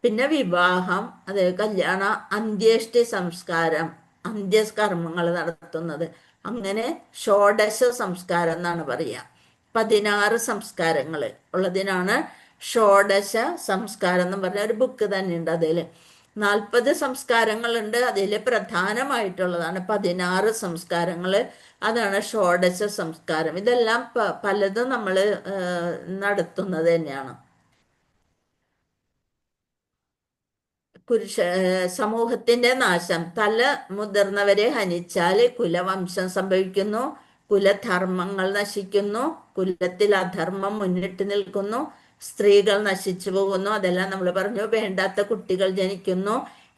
B: പിന്നെ വിവാഹം, അത് കല്യാണ, അന്ത്യേഷ്ടി സംസ്കാരം, അന്ത്യകർമ്മങ്ങൾ നടത്തുന്നത്. അങ്ങനെ ഷോഡശ സംസ്കാരം എന്നാണ് പറയുക. 16 സംസ്കാരങ്ങൾ ഉള്ളതിനാണ് ഷോഡശ സംസ്കാരം എന്ന് പറഞ്ഞ ഒരു ബുക്ക് തന്നെ ഉണ്ട്. അതിൽ 40 സംസ്കാരങ്ങളുണ്ട്. അതിൽ പ്രധാനമായിട്ടുള്ളതാണ് 16 സംസ്കാരങ്ങൾ. അതാണ് ഷോഡശ സംസ്കാരം. ഇതെല്ലാം പലതും നമ്മൾ നടത്തുന്നത് തന്നെയാണ്. സമൂഹത്തിന്റെ നാശം, തല മുതിർന്നവരെ ഹനിച്ചാൽ കുലവംശം സംഭവിക്കുന്നു, കുലധർമ്മങ്ങൾ നശിക്കുന്നു, കുലത്തിൽ അധർമ്മം മുന്നിട്ട് നിൽക്കുന്നു, സ്ത്രീകൾ നശിച്ചു പോകുന്നു. അതെല്ലാം നമ്മൾ പറഞ്ഞു. വേണ്ടാത്ത കുട്ടികൾ ജനിക്കുന്നു.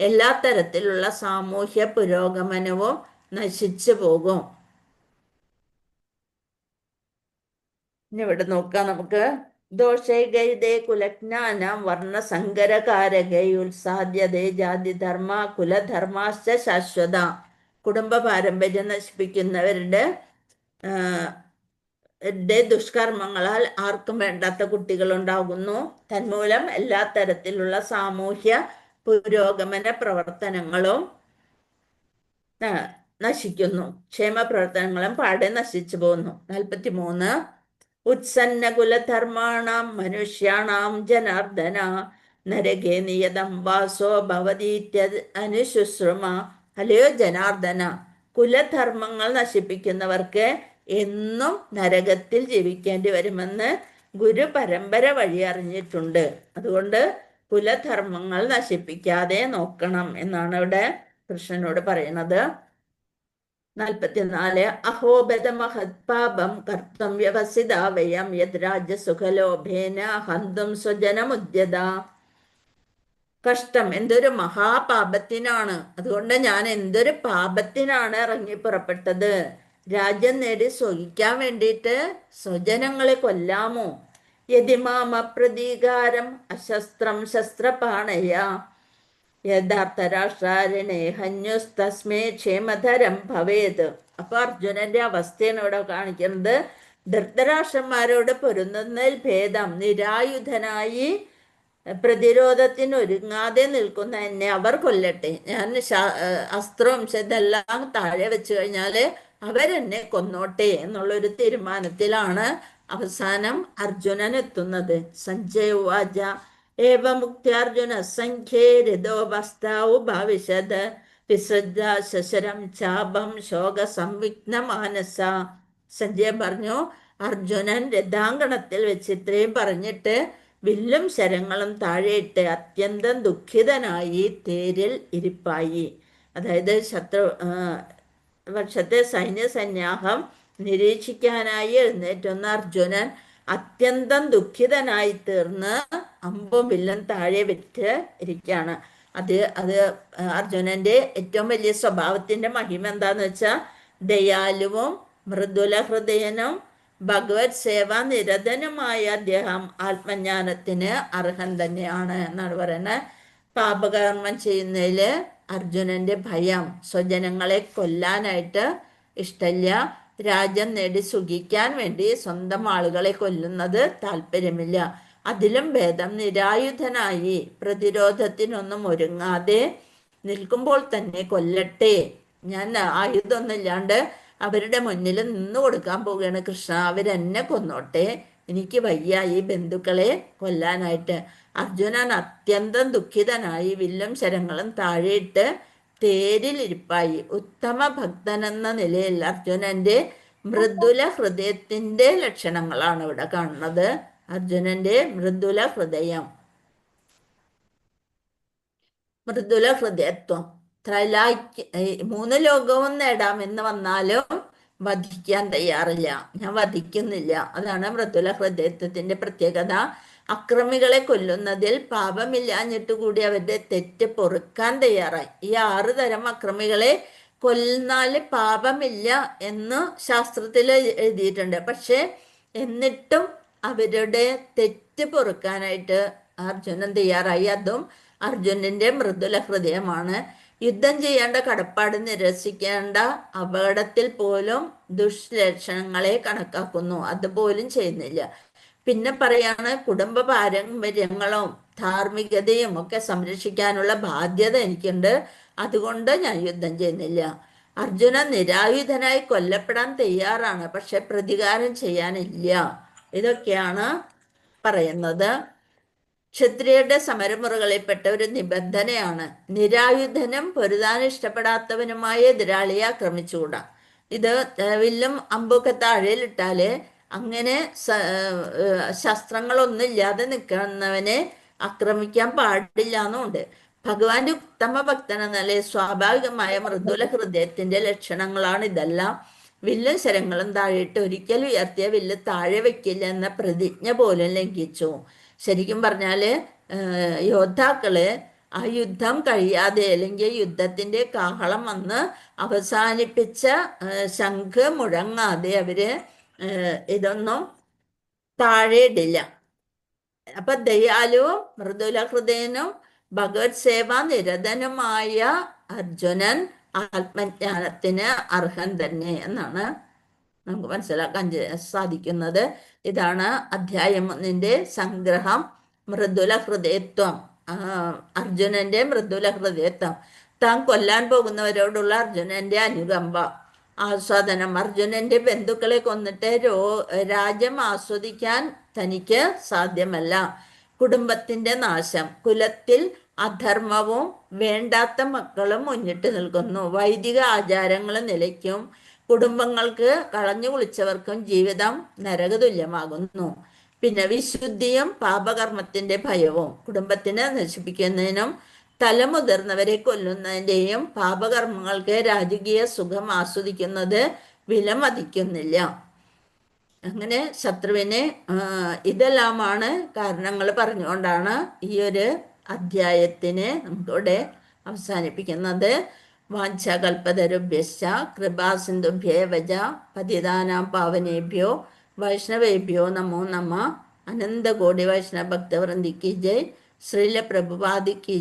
B: എല്ലാ തരത്തിലുള്ള സാമൂഹ്യ പുരോഗമനവും നശിച്ചു പോകും. ഇനി ഇവിടെ നോക്കാം നമുക്ക്. ദോഷൈകൈതേ കുലജ്ഞാനം വർണ്ണസങ്കരകാരകൈ ഉത്സാദ്യതേ ജാതിധർമ്മ കുലധർമാശ്ച ശാശ്വത. കുടുംബ പാരമ്പര്യം നശിപ്പിക്കുന്നവരുടെ ദുഷ്കർമ്മങ്ങളാൽ ആർക്കും വേണ്ടാത്ത കുട്ടികൾ ഉണ്ടാകുന്നു. തന്മൂലം എല്ലാ തരത്തിലുള്ള സാമൂഹ്യ പുരോഗമന പ്രവർത്തനങ്ങളും നശിക്കുന്നു. ക്ഷേമ പ്രവർത്തനങ്ങളും പാടെ നശിച്ചു പോകുന്നു. 43 ഉത്സന്നകുലധർമാണാം മനുഷ്യാണാം ജനാർദ്ദന നരകേ നിയതം വാസോ ഭവതീത്യ അനുശുശ്രുമ. അല്ലയോ ജനാർദ്ദന, കുലധർമ്മങ്ങൾ നശിപ്പിക്കുന്നവർക്ക് എന്നും നരകത്തിൽ ജീവിക്കേണ്ടി വരുമെന്ന് ഗുരു പരമ്പര വഴി അറിഞ്ഞിട്ടുണ്ട്. അതുകൊണ്ട് കുലധർമ്മങ്ങൾ നശിപ്പിക്കാതെ നോക്കണം എന്നാണ് ഇവിടെ കൃഷ്ണനോട് പറയുന്നത്. 44 അഹോബത മഹത്പാപം കർത്തം വ്യവസിത വയം യത് രാജ്യസുഖലോഭേന ഹന്തും സ്വജനമുദ്യത. കഷ്ടം, എന്തൊരു മഹാപാപത്തിനാണ്. അതുകൊണ്ട് ഞാൻ എന്തൊരു പാപത്തിനാണ് ഇറങ്ങി പുറപ്പെട്ടത്. രാജ്യം നേടി സുഖിക്കാൻ വേണ്ടിയിട്ട് സ്വജനങ്ങളെ കൊല്ലാമോ? യതിമാമ പ്രതീകാരം അശസ്ത്രം ശസ്ത്രപാണയ യഥാർത്ഥ രാഷ്ട്രാരണേ ഹന്യുസ്തസ്മേ ക്ഷേമധരം ഭവേത്. അപ്പൊ അർജുനന്റെ അവസ്ഥയാണ് ഇവിടെ കാണിക്കുന്നത്. ധൃതരാഷ്ട്രന്മാരോട് പൊരുന്നതിൽ ഭേദം നിരായുധനായി പ്രതിരോധത്തിന് ഒരുങ്ങാതെ നിൽക്കുന്ന എന്നെ അവർ കൊല്ലട്ടെ. ഞാൻ അസ്ത്രവും ഇതെല്ലാം താഴെ വെച്ച് കഴിഞ്ഞാല് അവരെന്നെ കൊന്നോട്ടെ എന്നുള്ളൊരു തീരുമാനത്തിലാണ് അവസാനം അർജുനൻ എത്തുന്നത്. സഞ്ജയ് ഉവാച ഏവ മുക്ത്യാർജുന സംഖ്യേ രഥോപസ്ഥാവു ഭവിഷത് വിസൃജ ശശരം ചാപം ശോക സംവിഘ്ന മാനസ. സഞ്ജയൻ പറഞ്ഞു, അർജുനൻ രഥാങ്കണത്തിൽ വെച്ച് ഇത്രയും പറഞ്ഞിട്ട് വില്ലും ശരങ്ങളും താഴെയിട്ട് അത്യന്തം ദുഃഖിതനായി തേരിൽ ഇരിപ്പായി. അതായത് പക്ഷത്തെ സൈന്യസന്നാഹം നിരീക്ഷിക്കാനായി എഴുന്നേറ്റുന്ന അർജുനൻ അത്യന്തം ദുഃഖിതനായി തീർന്ന് അമ്പും വില്ലും താഴെ വെച്ച് ഇരിക്കുകയാണ്. അത് അർജുനന്റെ ഏറ്റവും വലിയ സ്വഭാവത്തിന്റെ മഹിമ എന്താന്ന് വെച്ചാൽ ദയാലുവും മൃദുല ഹൃദയനും ഭഗവത് സേവാ നിരതനുമായ അദ്ദേഹം ആത്മജ്ഞാനത്തിന് അർഹൻ തന്നെയാണ് എന്നാണ് പറയുന്നത്. പാപകർമ്മം ചെയ്യുന്നതിൽ അർജുനന്റെ ഭയം, സ്വജനങ്ങളെ കൊല്ലാനായിട്ട് ഇഷ്ടമില്ല, രാജ്യം നേടി സുഖിക്കാൻ വേണ്ടി സ്വന്തം ആളുകളെ കൊല്ലുന്നത് താല്പര്യമില്ല. അതിലും ഭേദം നിരായുധനായി പ്രതിരോധത്തിനൊന്നും ഒരുങ്ങാതെ നിൽക്കുമ്പോൾ തന്നെ കൊല്ലട്ടെ. ഞാൻ ആയുധമൊന്നും ഇല്ലാണ്ട് അവരുടെ മുന്നിൽ നിന്നു കൊടുക്കാൻ പോവുകയാണ് കൃഷ്ണ, അവരെന്നെ കൊന്നോട്ടെ, എനിക്ക് വയ്യ ഈ ബന്ധുക്കളെ കൊല്ലാനായിട്ട്. അർജുനൻ അത്യന്തം ദുഃഖിതനായി വില്ലും ശരങ്ങളും താഴെയിട്ട് തേരിലിരിപ്പായി. ഉത്തമ ഭക്തൻ എന്ന നിലയിൽ അർജുനന്റെ മൃദുല ഹൃദയത്തിന്റെ ലക്ഷണങ്ങളാണ് ഇവിടെ കാണുന്നത്. അർജുനന്റെ മൃദുല ഹൃദയം, മൃദുല ഹൃദയത്വം. മൂന്ന് ലോകവും നേടാമെന്ന് വന്നാലും വധിക്കാൻ തയ്യാറില്ല, ഞാൻ വധിക്കുന്നില്ല. അതാണ് മൃദുല ഹൃദയത്വത്തിന്റെ പ്രത്യേകത. അക്രമികളെ കൊല്ലുന്നതിൽ പാപമില്ലാഞ്ഞിട്ട് കൂടി അവരുടെ തെറ്റ് പൊറുക്കാൻ തയ്യാറായി. ഈ 6 തരം അക്രമികളെ കൊല്ലുന്നാല് പാപമില്ല എന്ന് ശാസ്ത്രത്തിൽ എഴുതിയിട്ടുണ്ട്. പക്ഷെ എന്നിട്ടും അവരുടെ തെറ്റ് പൊറുക്കാനായിട്ട് അർജുനൻ തയ്യാറായി. അതും അർജുനന്റെ മൃദുല ഹൃദയമാണ്. യുദ്ധം ചെയ്യേണ്ട കടപ്പാട് നിരസിക്കേണ്ട അപകടത്തിൽ പോലും ദുഷ്ലക്ഷണങ്ങളെ കണക്കാക്കുന്നു, അതുപോലും ചെയ്യുന്നില്ല. പിന്നെ പറയാണ്, കുടുംബ പാരമ്പര്യങ്ങളും ധാർമ്മികതയും ഒക്കെ സംരക്ഷിക്കാനുള്ള ബാധ്യത എനിക്കുണ്ട്, അതുകൊണ്ട് ഞാൻ യുദ്ധം ചെയ്യുന്നില്ല. അർജുനൻ നിരായുധനായി കൊല്ലപ്പെടാൻ തയ്യാറാണ്, പക്ഷെ പ്രതികാരം ചെയ്യാനില്ല. ഇതൊക്കെയാണ് പറയുന്നത്. ക്ഷത്രിയരുടെ സമരമുറകളിൽപ്പെട്ട ഒരു നിബന്ധനയാണ് നിരായുധനും പൊരുതാൻ ഇഷ്ടപ്പെടാത്തവനുമായ എതിരാളിയെ ആക്രമിച്ചുകൂടാ. ഇത് വില്ലും അമ്പൊക്കെ താഴെയിലിട്ടാല് അങ്ങനെ ശസ്ത്രങ്ങളൊന്നും ഇല്ലാതെ നിൽക്കുന്നവനെ ആക്രമിക്കാൻ പാടില്ല എന്നുണ്ട്. ഭഗവാന്റെ ഉത്തമ ഭക്തൻ എന്നല്ലേ സ്വാഭാവികമായ മൃദുല ഹൃദയത്തിന്റെ ലക്ഷണങ്ങളാണ് ഇതെല്ലാം. വില്ലും ശരങ്ങളും താഴെയിട്ട് ഒരിക്കലും ഉയർത്തിയ വില്ല് താഴെ വെക്കില്ല എന്ന പ്രതിജ്ഞ പോലും ലംഘിച്ചു. ശരിക്കും പറഞ്ഞാല് യോദ്ധാക്കള് ആ യുദ്ധം കഴിയാതെ, അല്ലെങ്കിൽ യുദ്ധത്തിന്റെ കാഹളം വന്ന് അവസാനിപ്പിച്ച ശംഖ് മുഴങ്ങാതെ അവര് ഇതൊന്നും താഴെ ഇടില്ല. അപ്പൊ ദയാലുവും മൃദുല ഹൃദയനും ഭഗവത് സേവ നിരതനുമായ അർജുനൻ ആത്മജ്ഞാനത്തിന് അർഹൻ തന്നെ എന്നാണ് നമുക്ക് മനസ്സിലാക്കാൻ സാധിക്കുന്നത്. ഇതാണ് അധ്യായം 1 സംഗ്രഹം. മൃദുല ഹൃദയത്വം, അർജുനന്റെ മൃദുല ഹൃദയത്വം, താൻ കൊല്ലാൻ പോകുന്നവരോടുള്ള അർജുനന്റെ അനുകമ്പ, ആസ്വാദനം. അർജുനന്റെ ബന്ധുക്കളെ കൊന്നിട്ട് രാജ്യം ആസ്വദിക്കാൻ തനിക്ക് സാധ്യമല്ല. കുടുംബത്തിന്റെ നാശം, കുലത്തിൽ അധർമ്മവും വേണ്ടാത്ത മക്കളും മുന്നിട്ട് നിൽക്കുന്നു. വൈദിക ആചാരങ്ങൾ നിലയ്ക്കും, കുടുംബങ്ങൾക്ക് കളഞ്ഞു കുളിച്ചവർക്കും ജീവിതം നരകതുല്യമാകുന്നു. പിന്നെ വിശുദ്ധിയും പാപകർമ്മത്തിന്റെ ഭയവും, കുടുംബത്തിനെ നശിപ്പിക്കുന്നതിനും തലമുതിർന്നവരെ കൊല്ലുന്നതിൻ്റെയും പാപകർമ്മങ്ങൾക്ക് രാജകീയ സുഖം ആസ്വദിക്കുന്നത് വിലമതിക്കുന്നില്ല. അങ്ങനെ ശത്രുവിനെ ഇതെല്ലാമാണ് കാരണങ്ങൾ പറഞ്ഞുകൊണ്ടാണ് ഈ ഒരു അധ്യായത്തിനെ നമുക്കിവിടെ അവസാനിപ്പിക്കുന്നത്. വാഞ്ചകൽപതരുഭ്യശ്ച കൃപാസിന്ധുഭ്യേവച പതിതാനാം പാവനേഭ്യോ വൈഷ്ണവേഭ്യോ നമോ നമ. അനന്തകോടി വൈഷ്ണവ ഭക്തവൃന്ദിക്ക് ജയ്. ശ്രീല പ്രഭുപാദിക്ക്